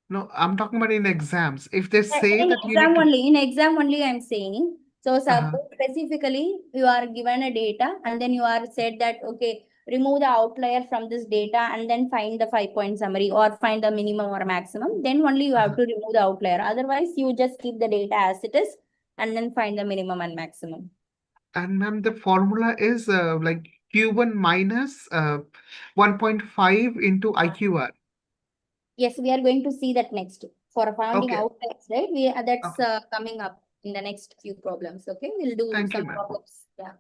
No, I'm talking about in exams. If they say In that you exam need to, only, in exam only, I'm saying. So uh-huh. suppose specifically you are given a data and then you are said that okay, remove the outlier from this data and then find the 5 point summary or find the minimum or maximum. Then only you have to remove the outlier. Otherwise, you just keep the data as it is and then find the minimum and maximum. And ma'am, the formula is like Q1 minus 1.5 into IQR. Yes, we are going to see that next for finding Okay. outliers, right? That's Okay. coming up in the next few problems. Okay, we'll do Thank you, some ma'am. problems. Yeah.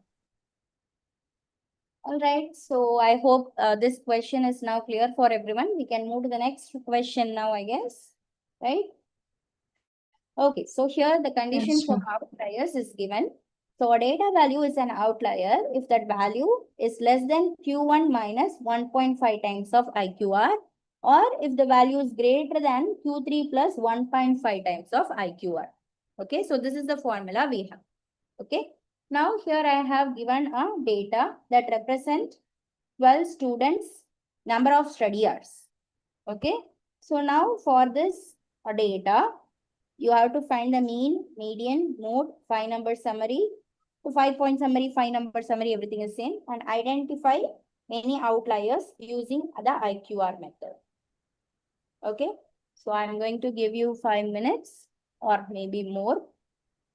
All right, so I hope this question is now clear for everyone. We can move to the next question now, I guess, right? Okay, so here the condition Yes, for ma'am. outliers is given. So a data value is an outlier if that value is less than Q1 minus 1.5 times of IQR, or if the value is greater than Q3 plus 1.5 times of IQR. Okay, so this is the formula we have. Okay, now here I have given a data that represent 12 students, number of study hours. Okay, so now for this data, you have to find the mean, median, mode, 5 number summary. So 5 point summary, 5 number summary, everything is same, and identify any outliers using the IQR method. Okay, so I'm going to give you 5 minutes or maybe more.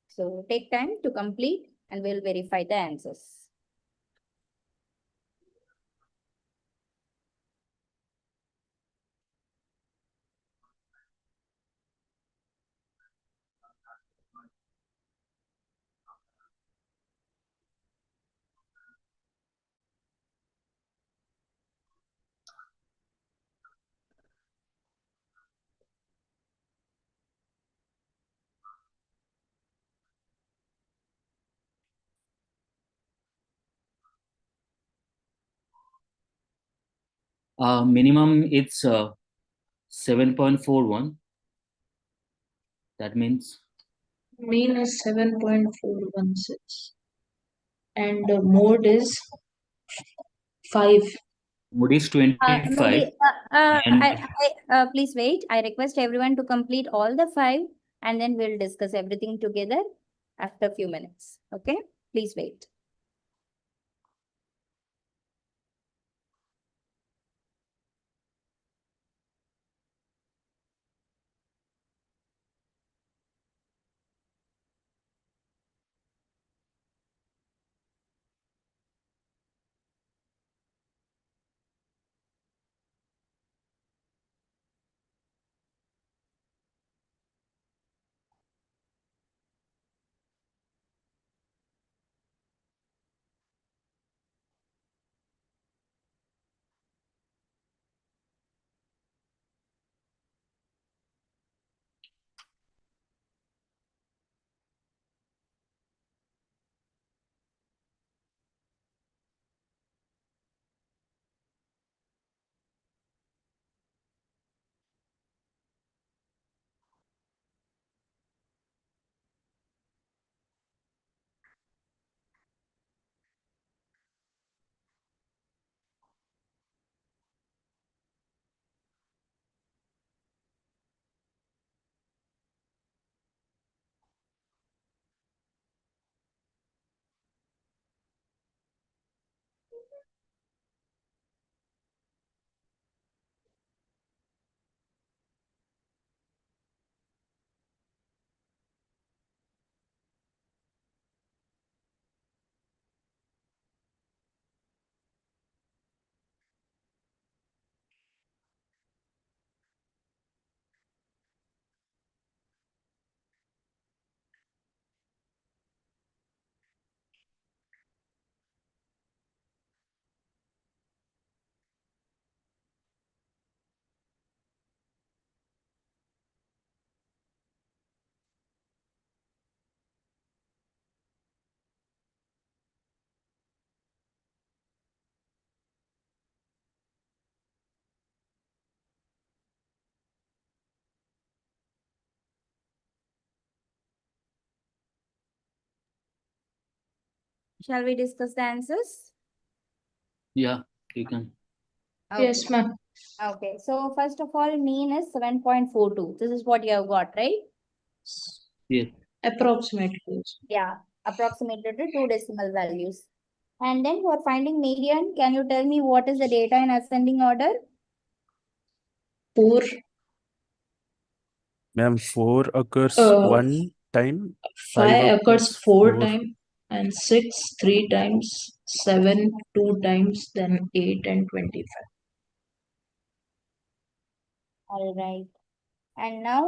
So take time to complete and we'll verify the answers. Minimum it's 7.41. That means Mean is 7.416 and mode is 5. mode is 25 Maybe, and please wait. I request everyone to complete all the 5 and then we'll discuss everything together after a few minutes. Okay, please wait. Shall we discuss the answers? Yeah, you can. Okay. Yes, ma'am. Okay. So first of all, mean is 7.42. This is what you have got, right? Yes. Approximately. Yeah. Approximated to 2 decimal values. And then for finding median, can you tell me what is the data in ascending order? 4. Ma'am, 4 occurs Uh, one time, 5 5 occurs occurs 4 4. times, and 6 3 times, 7 2 times, then 8 and 25. All right. And now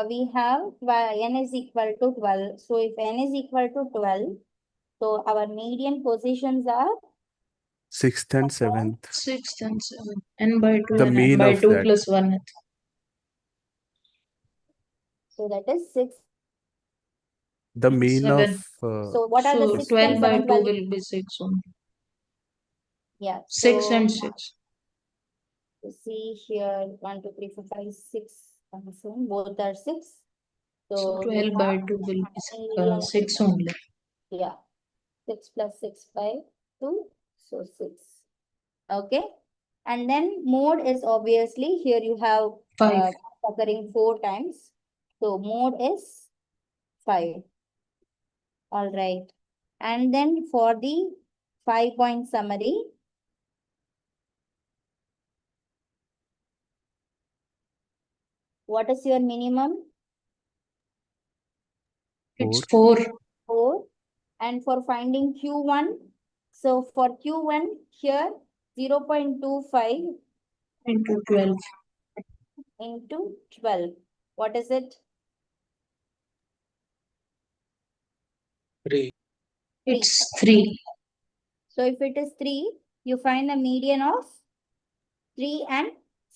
we have n is equal to 12. So if n is equal to 12, so our median positions are 6th and 7th. 6 and 7. N by 2 The and n mean by of 2 that. plus 1. so that is 6. The And mean 7. of So what are the So 6th 12 and by 7th 2 values? will be 6 only. Yeah. 6 So and 6. you see here 1, 2, 3, 4, 5, 6, and so on. Both are 6. So So 12 you by have 2 will median be 6 only. yeah. 6 plus 6 by 2. So 6. Okay. And then mode is obviously here you have 5. occurring 4 times. So mode is 5. All right. And then for the 5-point summary, what is your minimum? It's 4. 4. 4. And for finding Q1, so for Q1 here 0.25 into 12. into 12. What is it? 3. It's 3. So if it is 3, you find the median of 3 and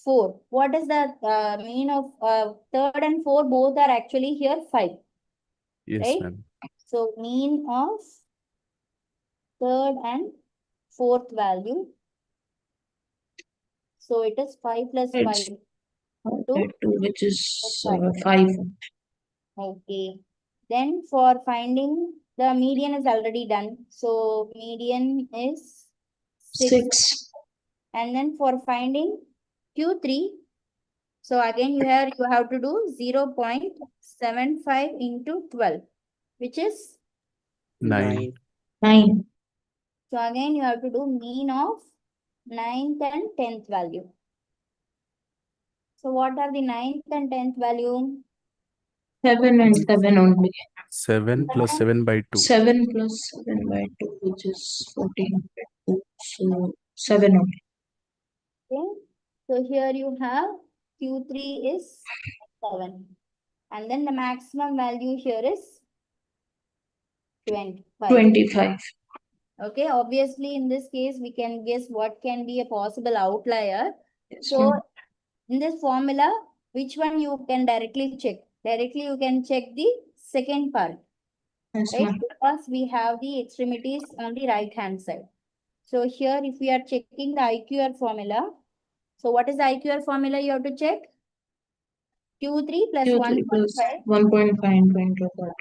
4. What is the mean of third and 4? Both are actually here 5. Yes, Right? ma'am. So mean of third and fourth value. So it is 5 plus 5. It's 2, which is 5. 5. Okay. Then for finding the median is already done. So median is 6. And then for finding Q3, so again you have to do 0.75 into 12, which is 9. 9. So again you have to do mean of 9th and 10th value. So what are the 9th and 10th value? 7 and 7 only. 7 plus 7 by 2. 7 plus 7 by 2, which is 14. So 7 only. Okay. So here you have Q3 is 7. And then the maximum value here is 25. 25. Okay, obviously in this case we can guess what can be a possible outlier. Yes, So ma'am. in this formula, which one you can directly check? Directly you can check the second part, Yes, right? ma'am. Because we have the extremities on the right hand side. So here if we are checking the IQR formula, so what is the IQR formula you have to check? Q3 plus Q3 plus 1.5. 1.5 into quarter.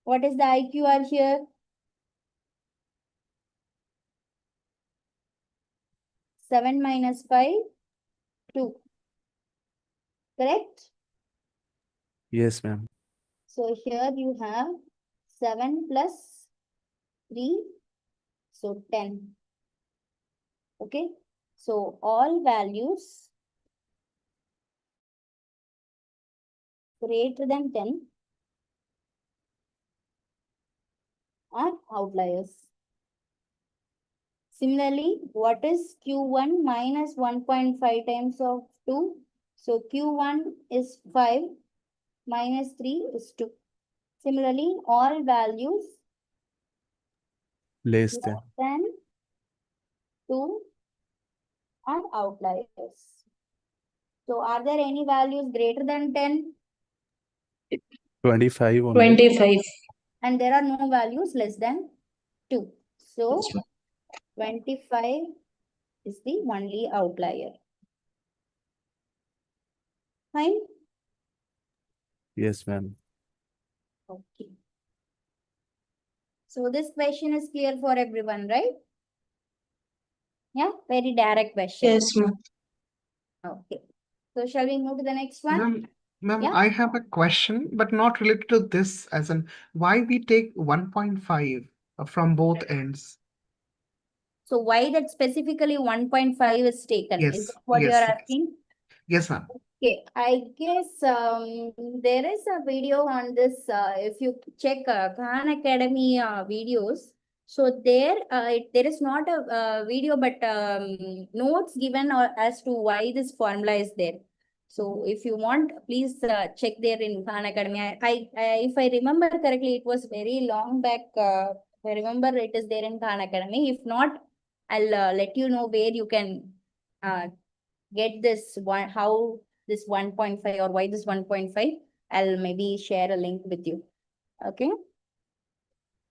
What is the IQR here? 7 minus 5, 2. Correct? Yes, ma'am. So here you have 7 plus 3, so 10. Okay. So all values greater than 10 are outliers. Similarly, what is Q1 minus 1.5 times of 2? So Q1 is 5 minus 3 is 2. Similarly, all values Less less than. than 2 are outliers. So are there any values greater than 10? 25 only. 25. And there are no values less than 2. So 25 is the only outlier. Fine? Yes, ma'am. Okay. So this question is clear for everyone, right? Yeah, very direct question. Yes, ma'am. Okay. So shall we move to the next one? Ma'am, Yeah. I have a question, but not related to this, as in why we take 1.5 from both ends. So why that specifically 1.5 is taken? Is Yes, that what you yes, are yes. asking? Yes, ma'am. Okay, I guess there is a video on this. If you check Khan Academy videos, so there is not a video, but notes given as to why this formula is there. So if you want, please check there in Khan Academy. If I remember correctly, it was very long back. I remember it is there in Khan Academy. If not, I'll let you know where you can get this one, how this 1.5 or why this 1.5. I'll maybe share a link with you. Okay.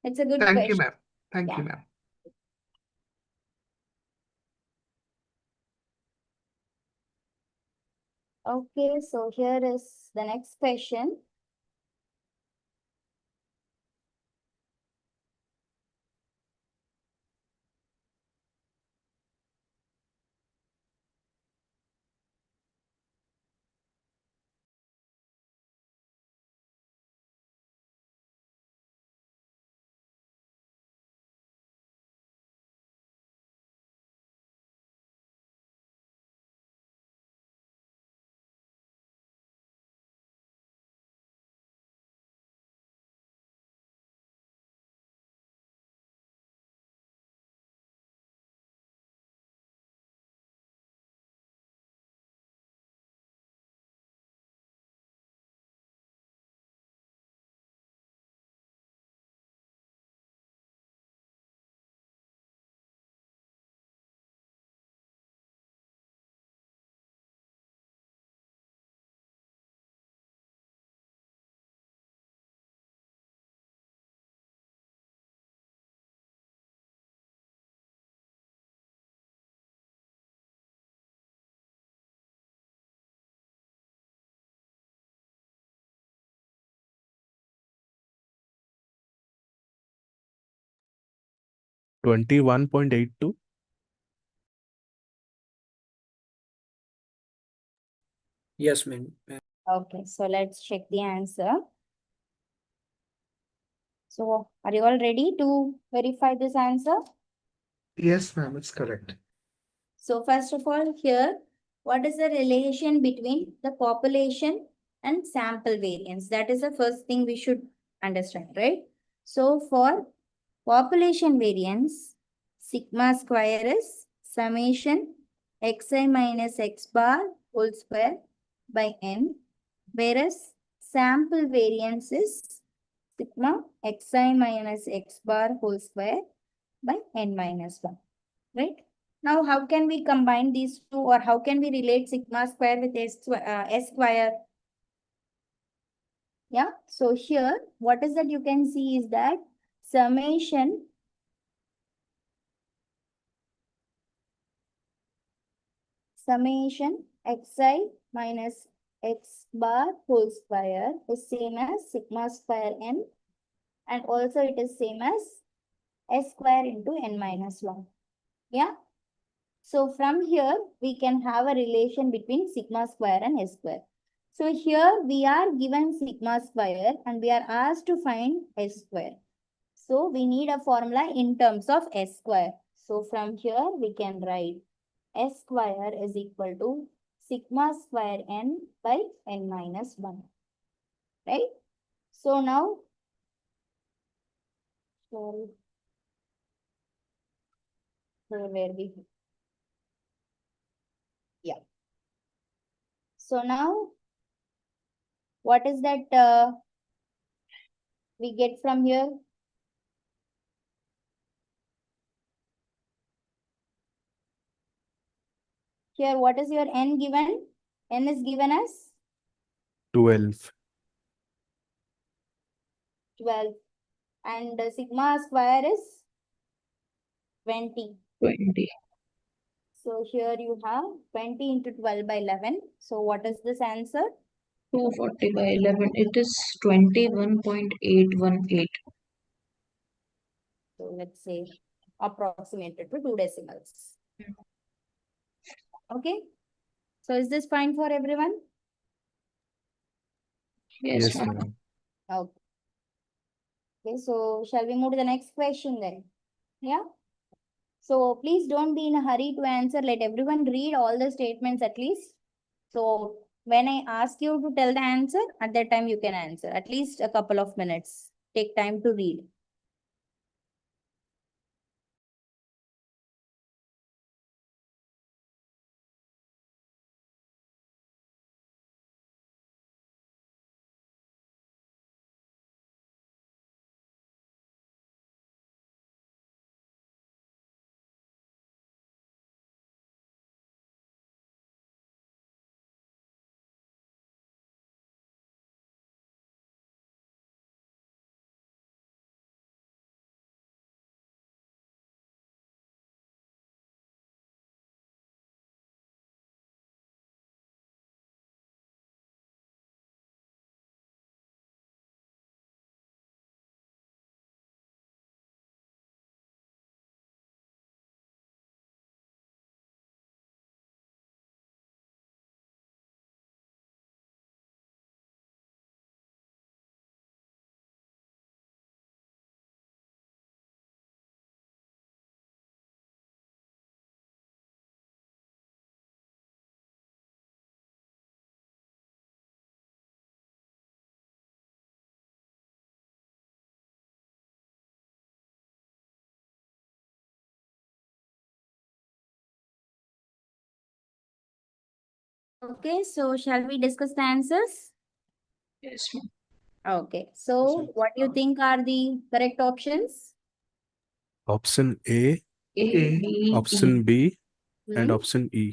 It's a good Thank question. you, ma'am. Thank Yeah. you, ma'am. Okay, so here is the next question. $21.82. Yes, ma'am. Okay, so let's check the answer. So are you all ready to verify this answer? Yes, ma'am, it's correct. So first of all, here, what is the relation between the population and sample variance? That is the first thing we should understand, right? So for population variance, sigma square is summation xi minus x bar whole square by n, whereas sample variance is sigma xi minus x bar whole square by n minus 1, right? Now, how can we combine these two, or how can we relate sigma square with s square? Yeah, so here, what is that you can see is that summation xi minus x bar whole square is same as sigma square n, and also it is same as s square into n minus 1. Yeah. So from here, we can have a relation between sigma square and s square. So here we are given sigma square and we are asked to find s square. So we need a formula in terms of s square. So from here we can write s square is equal to sigma square n by n minus 1. Right? So now, sorry, where we, yeah. So now, what is that we get from here? Here, what is your n given? N is given as 12. 12. And sigma square is 20. 20. So here you have 20 into 12 by 11. So what is this answer? 240 by 11. It is 21.818. So let's say approximated to 2 decimals. Okay. So is this fine for everyone? Yes, Yes, ma'am. ma'am. Okay. Okay, so shall we move to the next question then? Yeah. So please don't be in a hurry to answer. Let everyone read all the statements at least. So when I ask you to tell the answer, at that time you can answer. At least a couple of minutes. Take time to read. Okay, so shall we discuss the answers? Yes, ma'am. Okay, so what do you think are the correct options? Option A, A, B, option E. B, and Hmm? option E.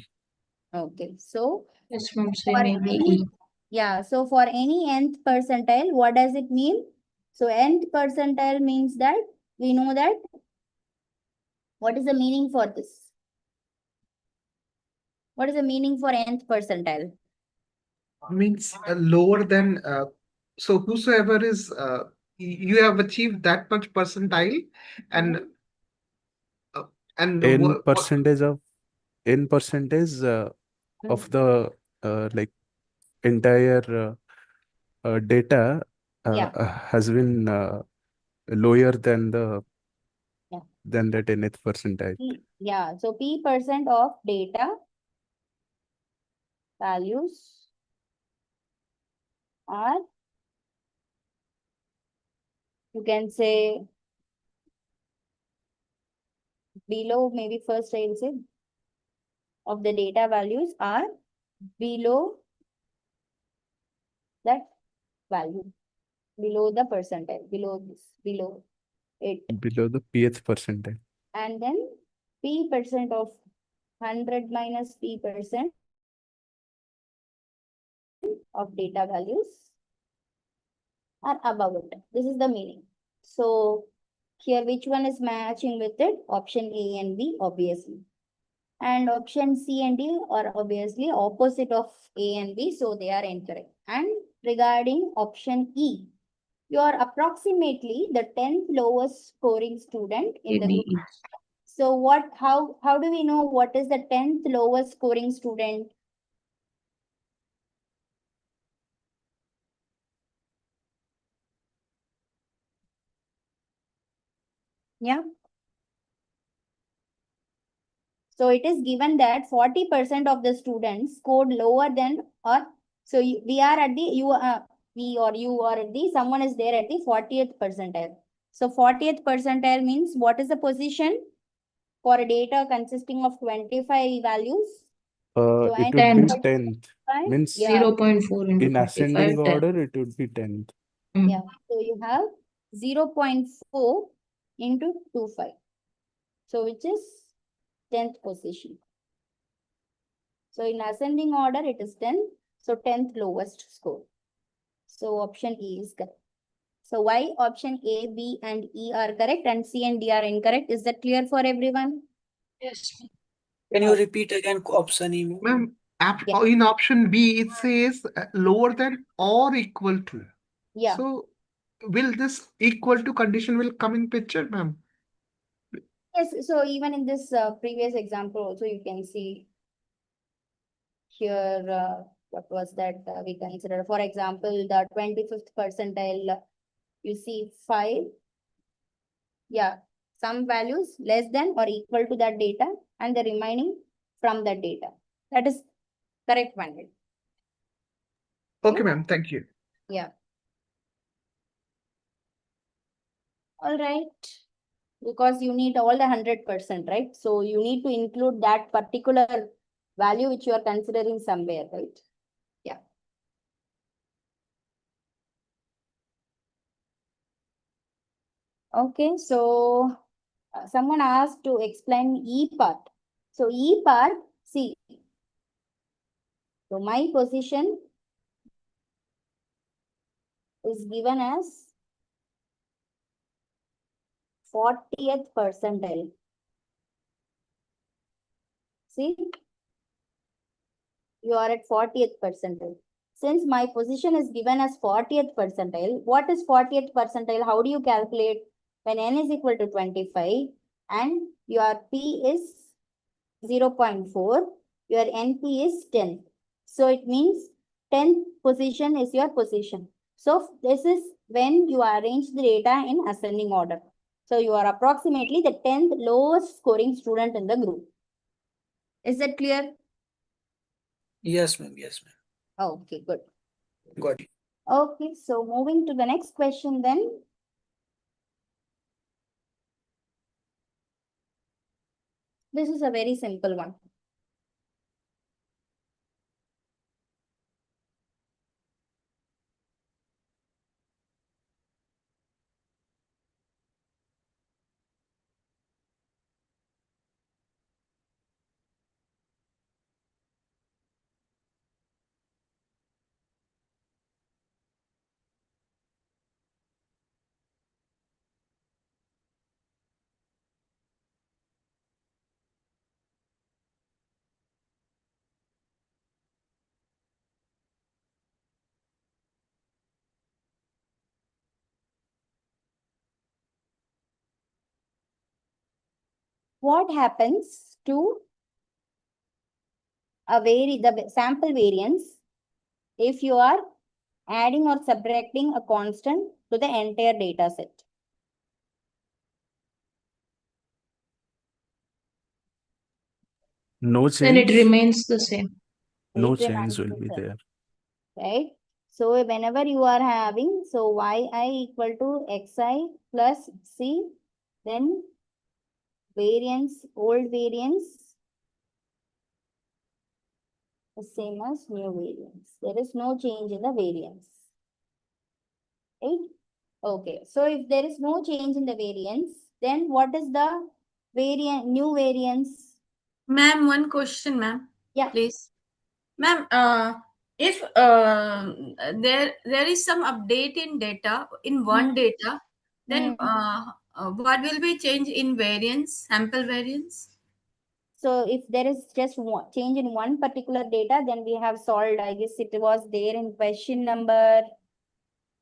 Okay, so Yes, ma'am. for Same A, B, any, E. yeah, so for any nth percentile, what does it mean? So nth percentile means that we know that. What is the meaning for this? What is the meaning for nth percentile? Means lower than so whosoever is you have achieved that much percentile and uh, and In what percentage of of the like entire data Yeah, has been lower than the yeah. than that nth percentile. Yeah, so P% of data values are, you can say, below, maybe first I'll say, of the data values are below that value, below the percentile, below this, below it. Below the pth percentile. And then P% of 100 minus P% of data values are above it. This is the meaning. So here, which one is matching with it? Option A and B, obviously. And option C and D are obviously opposite of A and B, so they are incorrect. And regarding option E, you are approximately the 10th lowest scoring student in A, the B, group. E. So how do we know what is the 10th lowest scoring student? Yeah. So it is given that 40% of the students scored lower than, or so we are at the, we or you are at the, someone is there at the 40th percentile. So 40th percentile means what is the position for a data consisting of 25 values? So It and would be 10th. 10th. Means yeah, 0.4 into in 25, ascending 10. order, it would be 10th. yeah. So you have 0.4 into 25. So which is 10th position. So in ascending order, it is 10. So 10th lowest score. So option E is correct. So why option A, B, and E are correct and C and D are incorrect? Is that clear for everyone? Yes. Can you repeat again option E? ma'am, Yeah. in option B it says lower than or equal to. Yeah. So will this equal to condition will come in picture, ma'am? Yes, so even in this previous example also you can see here what was that we consider. For example, the 25th percentile, you see 5. Yeah, some values less than or equal to that data and the remaining from that data. That is correct one. Okay, ma'am. Thank you. Yeah. All right. Because you need all the 100%, right? So you need to include that particular value which you are considering somewhere, right? Yeah. Okay, so someone asked to explain E part. So E part, see. So my position is given as 40th percentile. See, you are at 40th percentile. Since my position is given as 40th percentile, what is 40th percentile? How do you calculate? When n is equal to 25 and your p is 0.4, your NP is 10. So it means 10th position is your position. So this is when you arrange the data in ascending order. So you are approximately the 10th lowest scoring student in the group. Is that clear? Yes, ma'am. Yes, ma'am. Okay, good. Got it. Okay, so moving to the next question then. This is a very simple one. What happens to the sample variance if you are adding or subtracting a constant to the entire data set? No Then it change. remains the same. No It change remains will the be same, there. right? So whenever you are having, so yi equal to xi plus c, then variance, old variance, the same as new variance. There is no change in the variance, right? Okay, so if there is no change in the variance, then what is the new variance? Ma'am, one question, ma'am. Yeah. Please. Ma'am, if there is some update in data, in one data, then what will be change in variance, sample variance? So if there is just one change in one particular data, then we have solved, I guess it was there in question number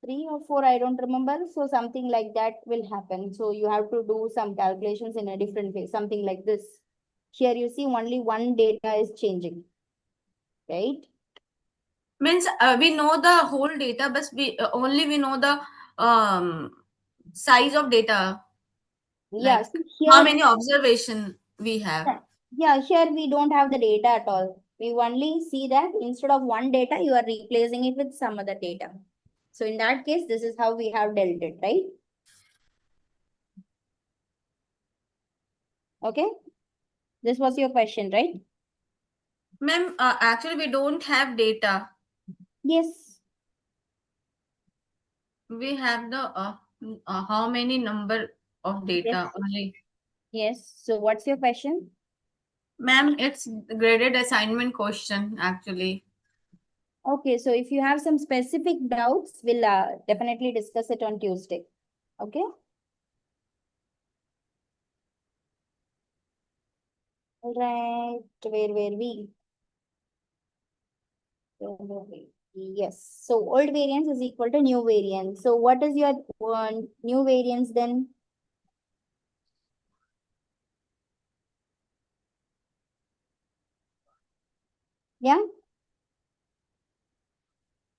3 or 4, I don't remember. So something like that will happen. So you have to do some calculations in a different way, something like this. Here you see only one data is changing, right? Means we know the whole data, but we only we know the size of data. Yeah, Like so here, how many observation we have. yeah, here we don't have the data at all. We only see that instead of one data, you are replacing it with some other data. So in that case, this is how we have dealt it, right? Okay. This was your question, right? Ma'am, actually we don't have data. Yes. We have the how many number of data Yes. only. Yes. So what's your question? Ma'am, it's graded assignment question actually. Okay, so if you have some specific doubts, we'll definitely discuss it on Tuesday. Okay? All right. Where were we? Yes. So old variance is equal to new variance. So what is your new variance then? Yeah.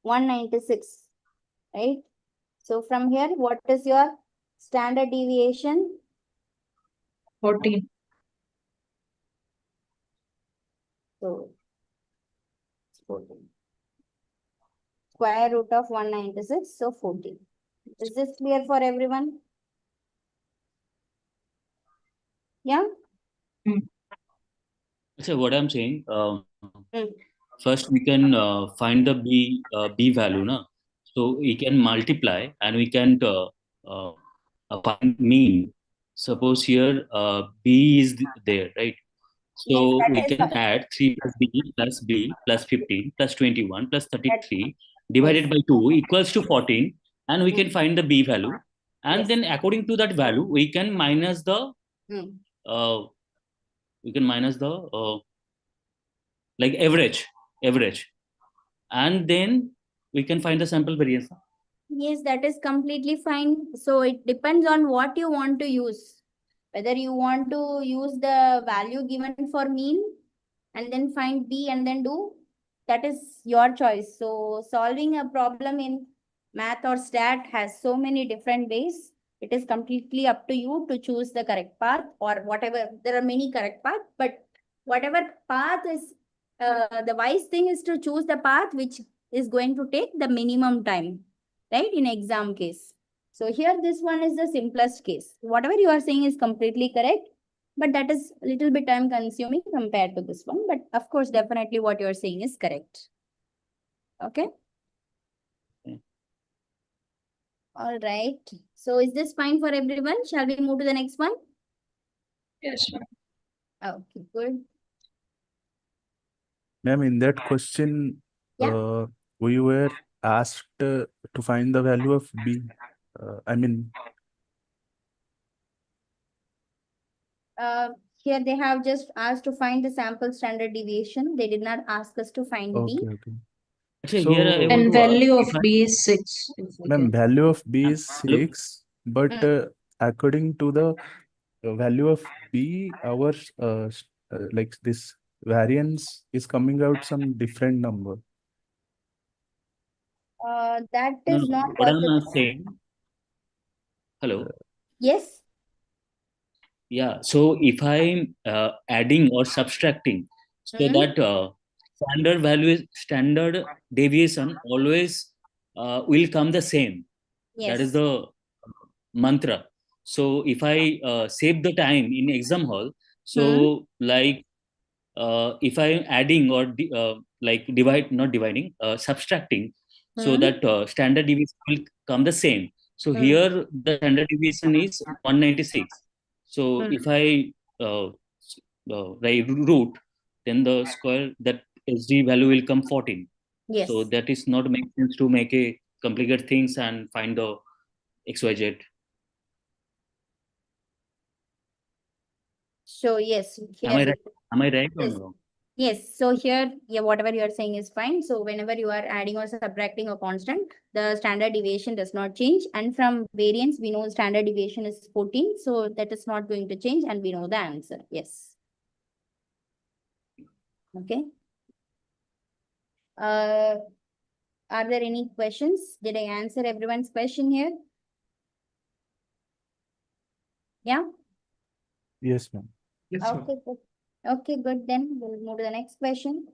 196, right? So from here, what is your standard deviation? 14. So 14. Square root of 196, so 14. Is this clear for everyone? Yeah? So what I'm saying, Mm. first we can find the b value, na? So we can multiply and we can find mean. Suppose here b is there, right? Yes, So that we is can add 3 plus b plus 15 plus 21 plus that, 33 yes. divided by 2 equals to 14, and we can Mm. find the b value, and Yes. then according to that value we can minus the Mm. uh, we can minus the like average, and then we can find the sample variance. Yes, that is completely fine. So it depends on what you want to use. Whether you want to use the value given for mean and then find B and then do, that is your choice. So solving a problem in math or stat has so many different ways. It is completely up to you to choose the correct path or whatever. There are many correct paths, but whatever path is, the wise thing is to choose the path which is going to take the minimum time, right? In exam case. So here this one is the simplest case. Whatever you are saying is completely correct, but that is a little bit time consuming compared to this one. But of course, definitely what you are saying is correct. Okay. All right. So is this fine for everyone? Shall we move to the next one? Yes, ma'am. Okay, good. Ma'am, in that question, Yeah. we were asked to find the value of B. I mean, Here they have just asked to find the sample standard deviation. They did not ask us to find B. okay. Actually, here I So, want And to ask value of if I B is 6. If we ma'am, get. value of B is hello. 6, but according to the value of B, our like this variance is coming out some different number. That No, is no. not What I'm possible. saying, hello. Yes. Yeah. So if I'm adding or subtracting, so Hmm. that standard deviation always will come the same. That is Yes. the mantra. So if I save the time in exam hall, Hmm. so like if I'm adding or like not dividing, subtracting, so Hmm. that standard deviation will come the same. So Hmm. here the standard deviation is 196. So Hmm. if I write root, then the square that SD value will come 14. So Yes. that is not make sense to make a complicated things and find the XYZ. So yes, Am here I we right? Am I right or yes. no? Yes. So here, yeah, whatever you are saying is fine. So whenever you are adding or subtracting a constant, the standard deviation does not change. And from variance, we know standard deviation is 14. So that is not going to change and we know the answer. Yes. Okay. Uh, are there any questions? Did I answer everyone's question here? Yeah. Yes, ma'am. Yes, ma'am. Okay, good. Okay, good. Then we'll move to the next question.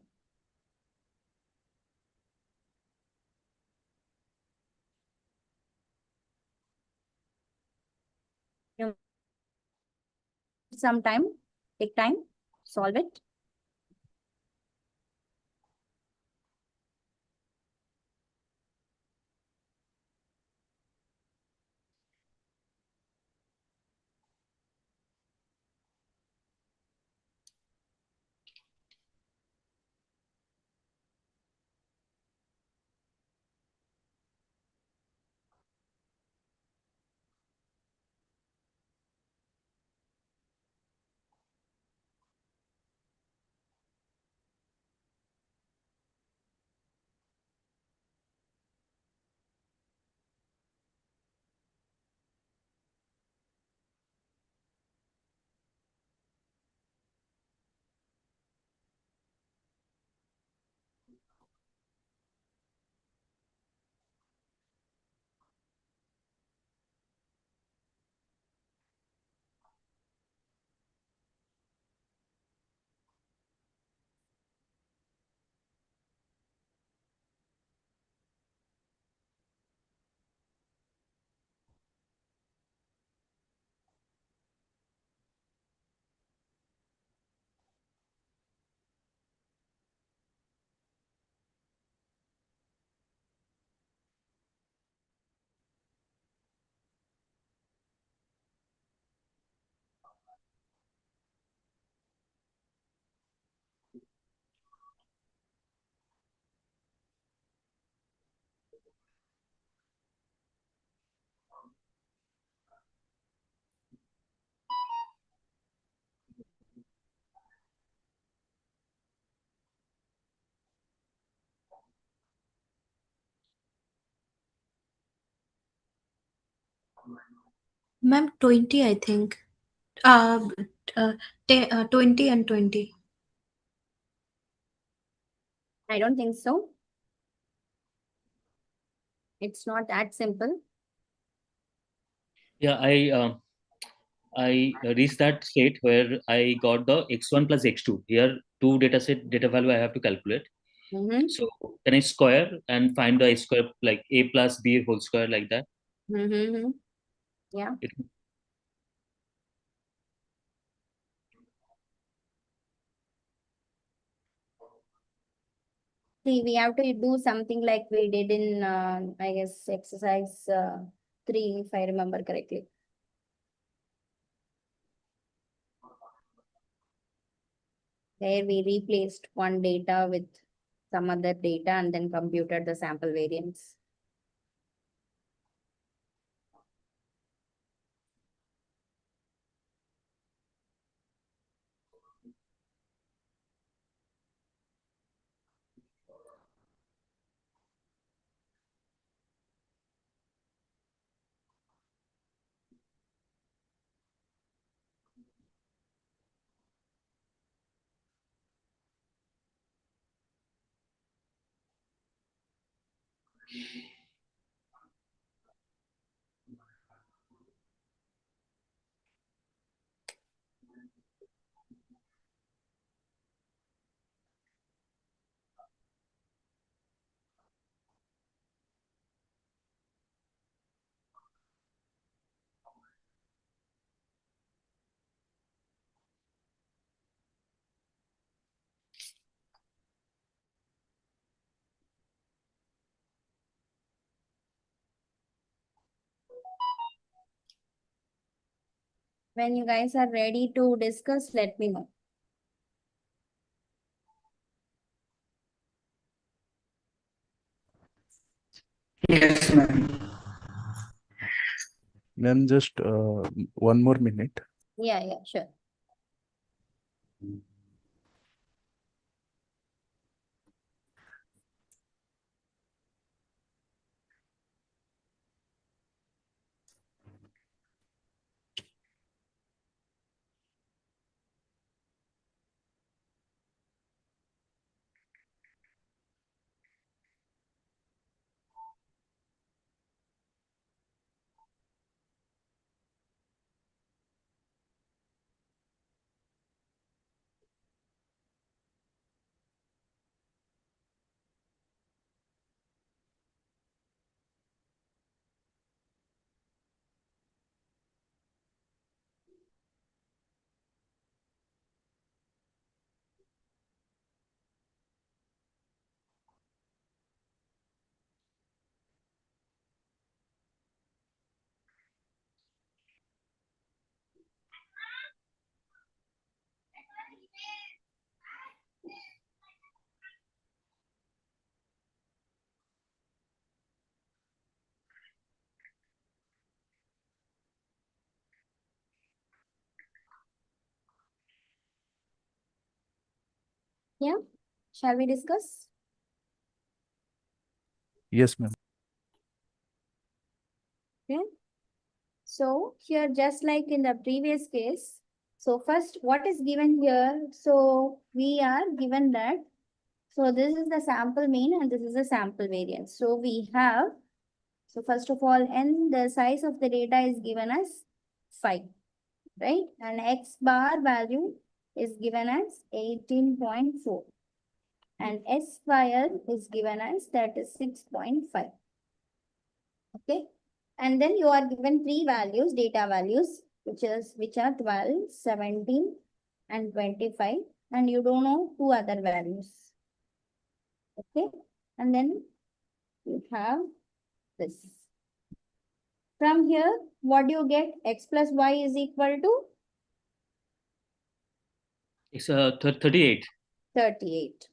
You some time, take time, solve it. Ma'am, 20, I think. 20 and 20. I don't think so. It's not that simple. Yeah, I reached that state where I got the x1 plus x2. Here, two data value I have to calculate. Mm-hmm. So can I square and find the a square, like a plus b whole square, like that? Mm-hmm. Yeah. See, we have to do something like we did in, I guess, exercise 3, if I remember correctly. Where we replaced one data with some other data and then computed the sample variance. When you guys are ready to discuss, let me know. Yes, ma'am. Ma'am, just one more minute. Yeah, sure. Yeah, shall we discuss? Yes, ma'am. Okay. So here, just like in the previous case, so first what is given here? So we are given that, so this is the sample mean and this is the sample variance. So we have, so first of all, n, the size of the data is given as 5, right? And x bar value is given as 18.4. And S square is given as, that is 6.5. Okay. And then you are given 3 values, data values, which are 12, 17, and 25. And you don't know 2 other values. Okay. And then you have this. From here, what do you get? X plus Y is equal to? It's 38. 38.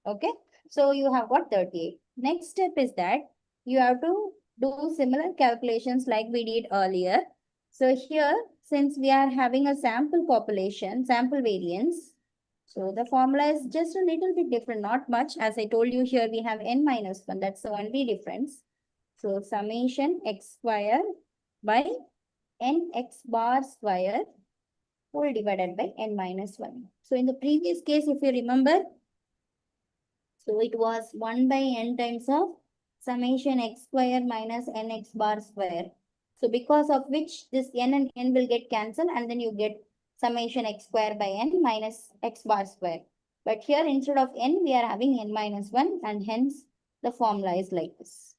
Okay. So you have got 38. Next step is that you have to do similar calculations like we did earlier. So here, since we are having a sample population, sample variance, so the formula is just a little bit different, not much. As I told you here, we have n minus 1. That's the only difference. So summation x square by nx bar square whole divided by n minus 1. So in the previous case, if you remember, so it was 1 by n times of summation x square minus nx bar square. So because of which this n and n will get cancelled and then you get summation x square by n minus x bar square. But here instead of n, we are having n minus 1 and hence the formula is like this.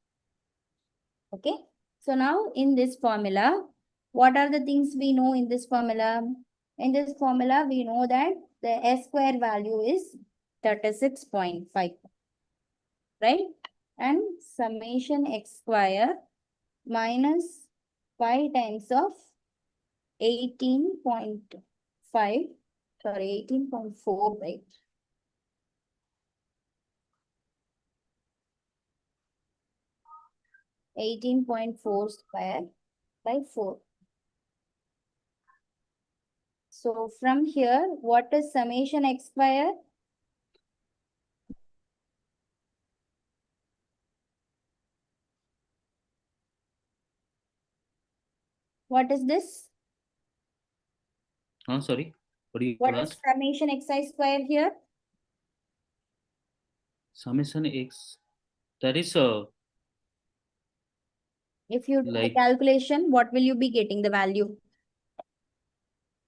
Okay. So now in this formula, what are the things we know in this formula? In this formula, we know that the s square value is 36.5, right? And summation x square minus 5 times of 18.5, sorry, 18.4, right? 18.4 square by 4. So from here, what is summation x square? What is this? Sorry, what do you What is asked? summation xi square here? Summation x. That is If you do the like calculation, what will you be getting the value?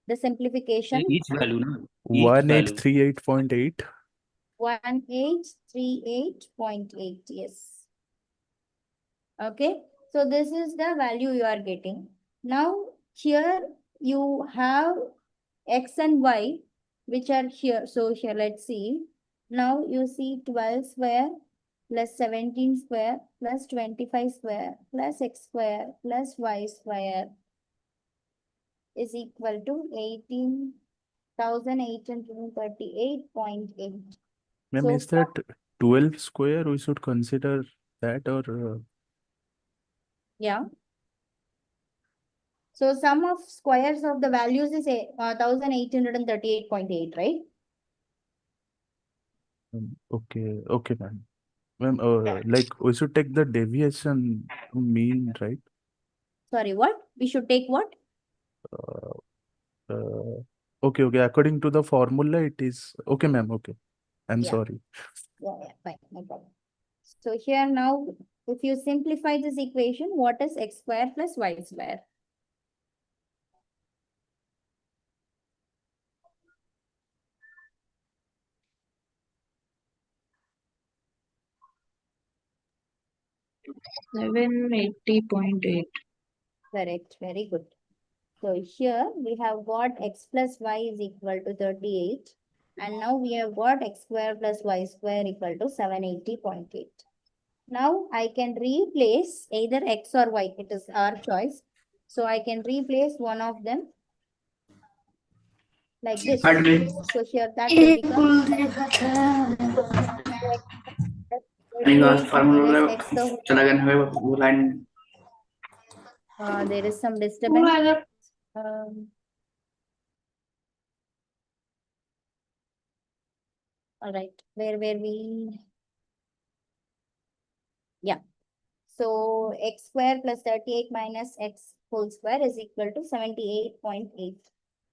The simplification. each value, na? Each value. 1838.8. 1838.8. Yes. Okay. So this is the value you are getting. Now here you have x and y which are here. So here let's see. Now you see 12 square plus 17 square plus 25 square plus x square plus y square is equal to 18,838.8. Ma'am, So is that 12 square? We should consider that or yeah. So sum of squares of the values is 1,838.8, right? okay, okay, ma'am. Ma'am, like we should take the deviation mean, right? Sorry, what? We should take what? Uh, okay, okay. According to the formula, it is okay, ma'am. Okay, I'm Yeah. sorry. Yeah, fine, no problem. So here now, if you simplify this equation, what is x square plus y square? $780.8. Correct, very good. So here we have got x plus y is equal to 38. And now we have got x square plus y square equal to 780.8. Now I can replace either x or y. It is our choice. So I can replace one of them like this. So here that will become x the there is some disturbance. All right, where we? Yeah. So x square plus 38 minus x whole square is equal to 78.8.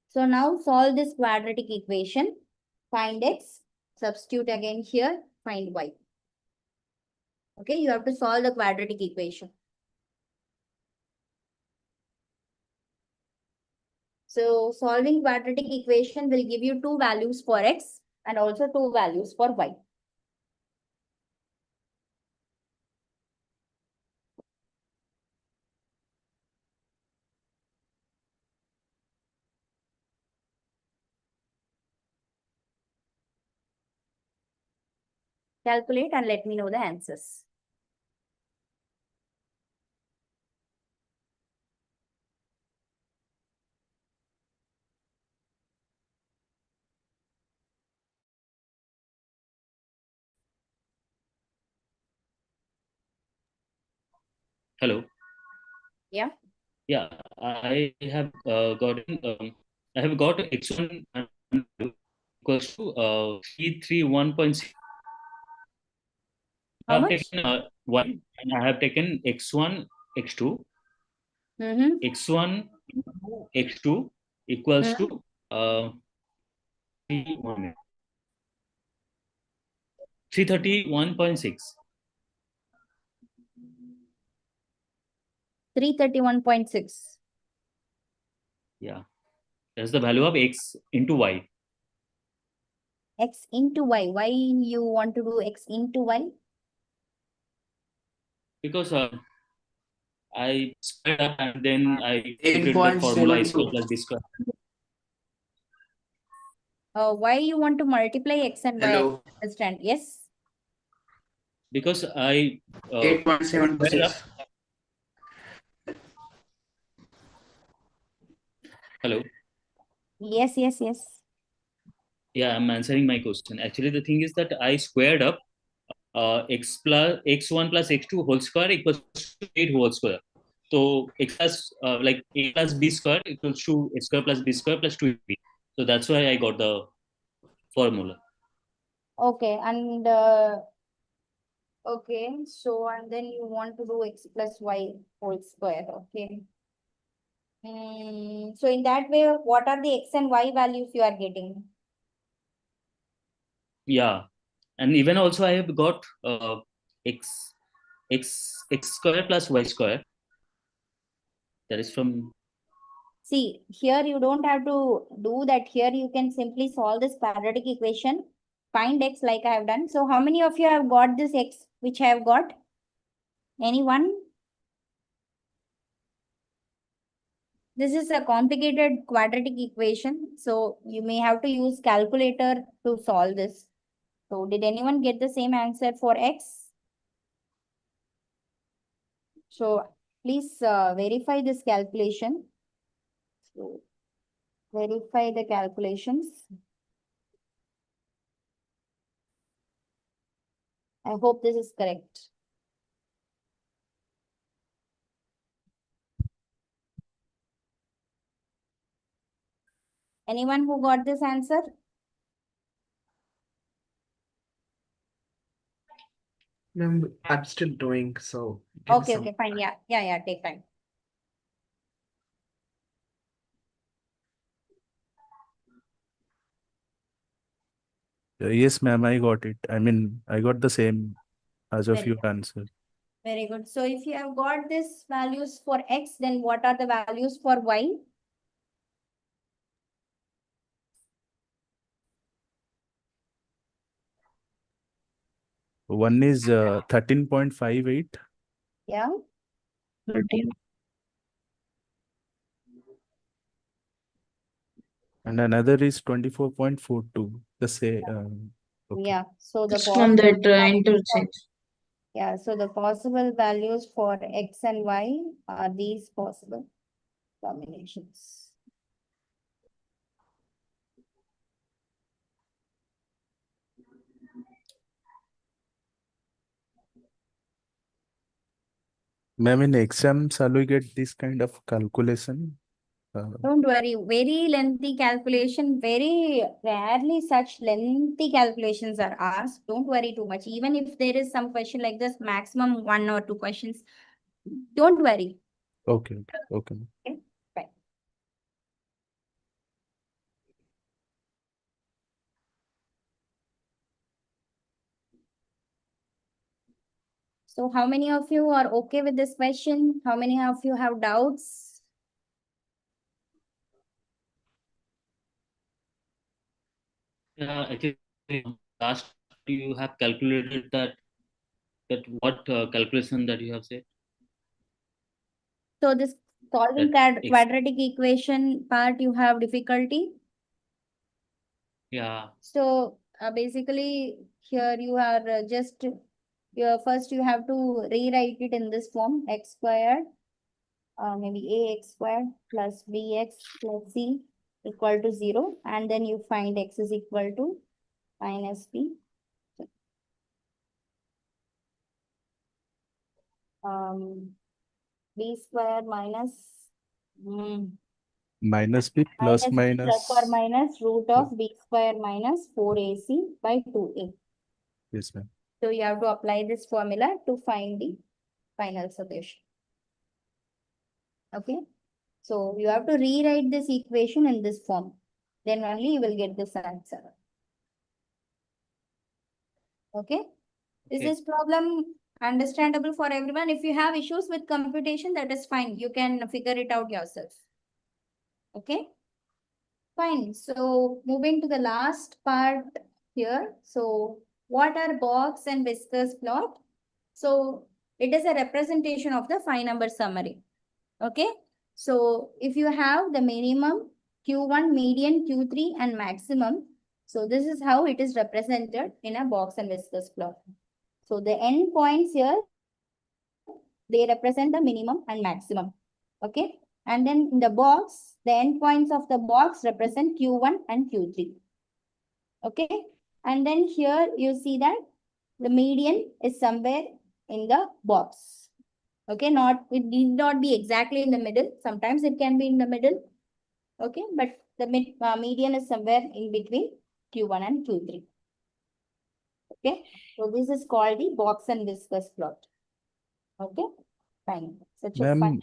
So now solve this quadratic equation. Find x, substitute again here, find y. Okay, you have to solve the quadratic equation. So solving quadratic equation will give you two values for x and also two values for y. Calculate and let me know the answers. Hello. Yeah. Yeah, I have gotten I have got x1 equals to 331.6. I How have much? taken 1 and I have taken x1, x2 x1 into x2 equals to 331.6. 331.6. Yeah, that's the value of x into y. X into y. Why you want to do x into y? Because I squared up and then I put it that formula is square plus b square. Why you want to multiply x and y? Hello. Understand? Yes. Because I squared 8.76. up. Hello. Yes, yes, yes. Yeah, I'm answering my question. Actually, the thing is that I squared up x1 plus x2 whole square equals to 8 whole square. So x plus like a plus b square equals to a square plus b square plus 2b. So that's why I got the formula. Okay, and okay, so and then you want to do x plus y whole square. Okay. So in that way, what are the x and y values you are getting? Yeah, and even also I have got x square plus y square. That is from. See, here you don't have to do that. Here you can simply solve this quadratic equation. Find x like I have done. So how many of you have got this x which I have got? Anyone? This is a complicated quadratic equation. So you may have to use calculator to solve this. So did anyone get the same answer for x? So please verify this calculation. So verify the calculations. I hope this is correct. Anyone who got this answer? I'm still doing, so give me Okay, some. okay, fine. Yeah, take time. Yes, ma'am, I got it. I mean, I got the same as of Very your good. answer. Very good. So if you have got this values for x, then what are the values for y? One is 13.58 Yeah. 13. and another is 24.42. The same. Okay. Yeah. So the This one possible that values for, interchange. yeah, so the possible values for x and y are these possible combinations. Ma'am, in exams, shall we get this kind of calculation? Don't worry, very lengthy calculation, very rarely such lengthy calculations are asked. Don't worry too much. Even if there is some question like this, maximum 1 or 2 questions, don't worry. Okay. Okay, fine. So how many of you are okay with this question? How many of you have doubts? Yeah, actually, last you have calculated that what calculation that you have said. So this solving That quadratic equation part, you have difficulty. Yeah. So basically here you are first you have to rewrite it in this form, x squared, maybe ax squared plus bx plus c equal to 0, and then you find x is equal to minus b. B square minus Minus b minus plus b plus or minus. minus root of b square minus 4ac by 2a. Yes, ma'am. So you have to apply this formula to find the final solution. Okay. So you have to rewrite this equation in this form. Then only you will get this answer. Okay. Is Okay. this problem understandable for everyone? If you have issues with computation, that is fine. You can figure it out yourself. Okay. Fine. So moving to the last part here. So what are box and whiskers plot? So it is a representation of the 5-number summary. Okay. So if you have the minimum, Q1, median, Q3 and maximum. So this is how it is represented in a box and whiskers plot. So the end points here, they represent the minimum and maximum. Okay. And then in the box, the endpoints of the box represent Q1 and Q3. Okay. And then here you see that the median is somewhere in the box. Okay. It need not be exactly in the middle. Sometimes it can be in the middle. Okay. But the median is somewhere in between Q1 and Q3. Okay. So this is called the box and whiskers plot. Okay. Fine. Such a fun. Ma'am,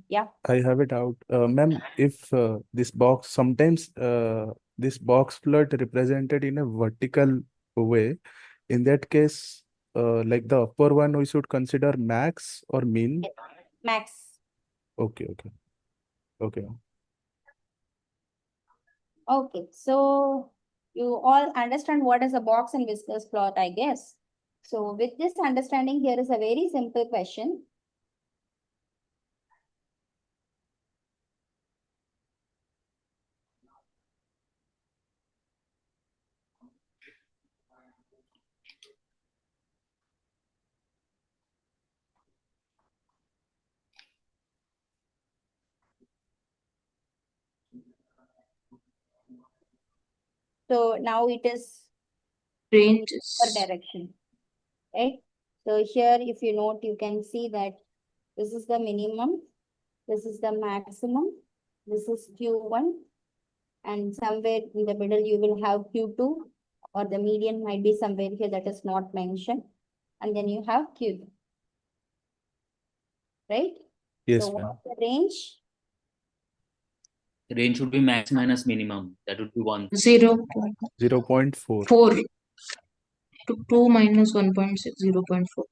Yeah. I have a doubt. Ma'am, if this box, sometimes this box plot represented in a vertical way, in that case, like the upper one, we should consider max or mean? Max. Okay. Okay. Okay. So you all understand what is a box and whiskers plot, I guess. So with this understanding, here is a very simple question. So now it is Ranges. per direction, right? So here, if you note, you can see that this is the minimum, this is the maximum, this is Q1, and somewhere in the middle you will have Q2, or the median might be somewhere here that is not mentioned, and then you have Q2, right? Yes, So ma'am. what's the range? The range should be max minus minimum. That would be 1. 0.4. 2 minus 1.6, 0.4.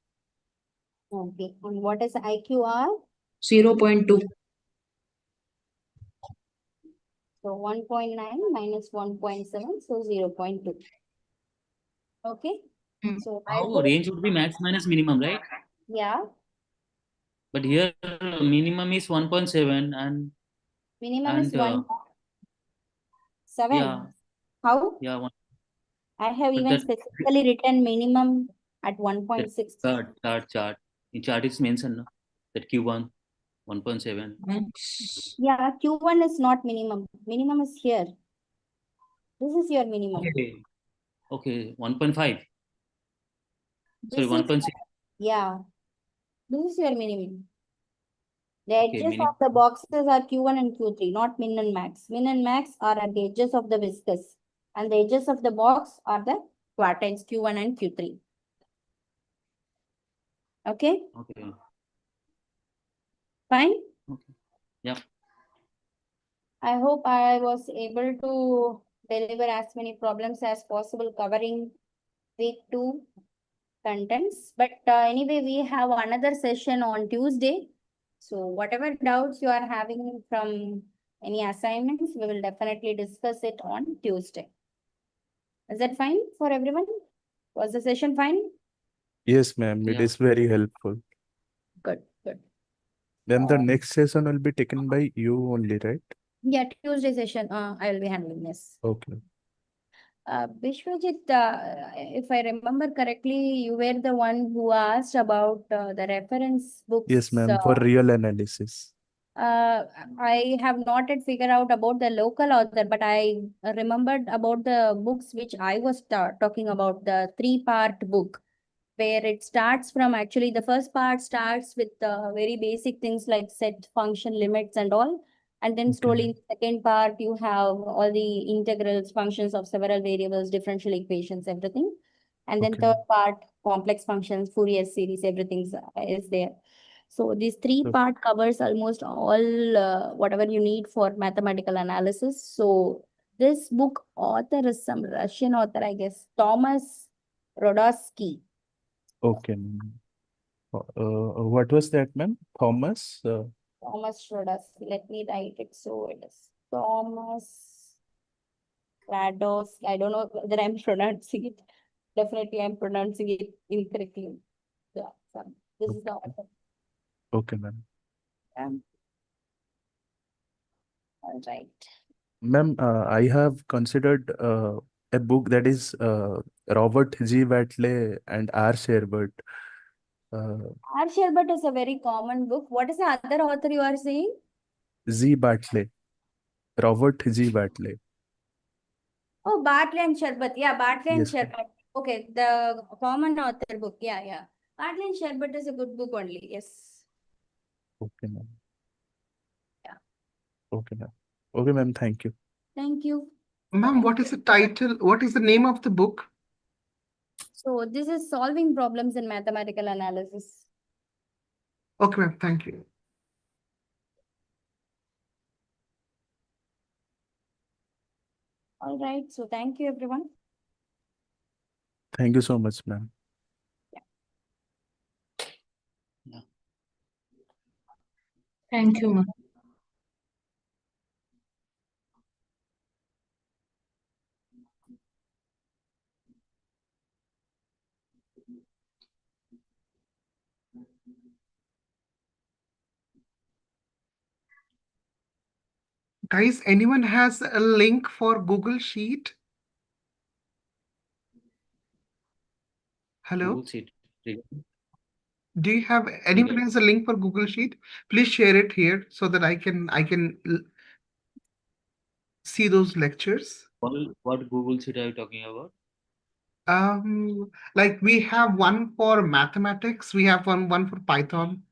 Okay. And what is IQR? 0.2. So 1.9 minus 1.7, so 0.2. Okay. So I Oh, hope, range would be max minus minimum, right? yeah, But here minimum is 1.7 minimum is and 1.7. yeah, How? yeah, I have but even specifically written minimum at 1.6. chart. In chart is mentioned, no? That Q1 1.7. Yeah, Q1 is not minimum. Minimum is here. This is your minimum. Okay, 1.5. Sorry, This is, 1.6. yeah, this is your minimum. The Okay, edges of the boxes are Q1 and Q3, not min and max. Min and max are at the edges of the whiskers, and the edges of the box are the quartiles Q1 and Q3. Okay? Okay. Fine? Okay. Yeah. I hope I was able to deliver as many problems as possible covering week 2 contents. But anyway, we have another session on Tuesday. So whatever doubts you are having from any assignments, we will definitely discuss it on Tuesday. Is that fine for everyone? Was the session fine? Yes, ma'am. It Yeah. is very helpful. Good. Then the next session will be taken by you only, right? Yeah, Tuesday session, I will be handling this. Okay. Vishwajit, if I remember correctly, you were the one who asked about the reference books. Yes, ma'am. For real analysis. I have not yet figured out about the local author, but I remembered about the books which I was talking about, the 3-part book, where it starts from actually the first part starts with very basic things like set, function, limits and all. And then slowly in the second part, you have all the integrals, functions of several variables, differential equations, everything. And then third part, complex functions, Fourier series, everything is there. So this three Okay. part covers almost all whatever you need for mathematical analysis. So this book author is some Russian author, I guess, Thomas Rodosky. Okay, ma'am. What was that, ma'am? Thomas? Thomas Rodosky. Let me write it. So it is Thomas Radosky. I don't know whether I'm pronouncing it. Definitely I'm pronouncing it incorrectly. Yeah, so this is the author. Okay, ma'am. All right. Ma'am, I have considered a book that is Robert G. Watley and R. Sherbert. R. Sherbert is a very common book. What is the other author you are saying? Z. Bartley. Robert G. Bartley. Oh, Bartley and Sherbert. Yeah, Bartley and Yes, ma'am. Sherbert. Okay, the common author book. Yeah, yeah. Bartley and Sherbert is a good book only. Yes. Okay, ma'am. Yeah. Okay, ma'am. Okay, ma'am. Thank you. Thank you. Ma'am, what is the title? What is the name of the book? So this is solving problems in mathematical analysis. Okay, ma'am. Thank you. All right. So thank you, everyone. Thank you so much, ma'am. Thank you, ma'am. Guys, anyone has a link for Google Sheet? Hello? Google Sheet. Do you have anyone has a link for Google Sheet? Please share it here so that I can see those lectures. What Google Sheet are you talking about? Like we have one for mathematics, we have one for Python.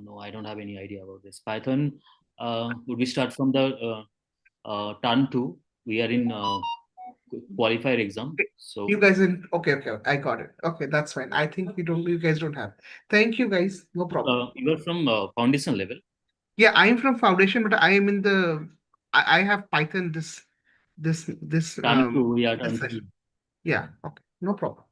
No, I don't have any idea about this. Python, would we start from the turn two? We are in qualifier exam. So You guys in okay, I got it. Okay, that's fine. I think you guys don't have. Thank you guys, no problem. you are from foundation level. Yeah, I am from foundation, but I am in the I have Python this Turn two, we are this turn session. three. Yeah, okay, no problem.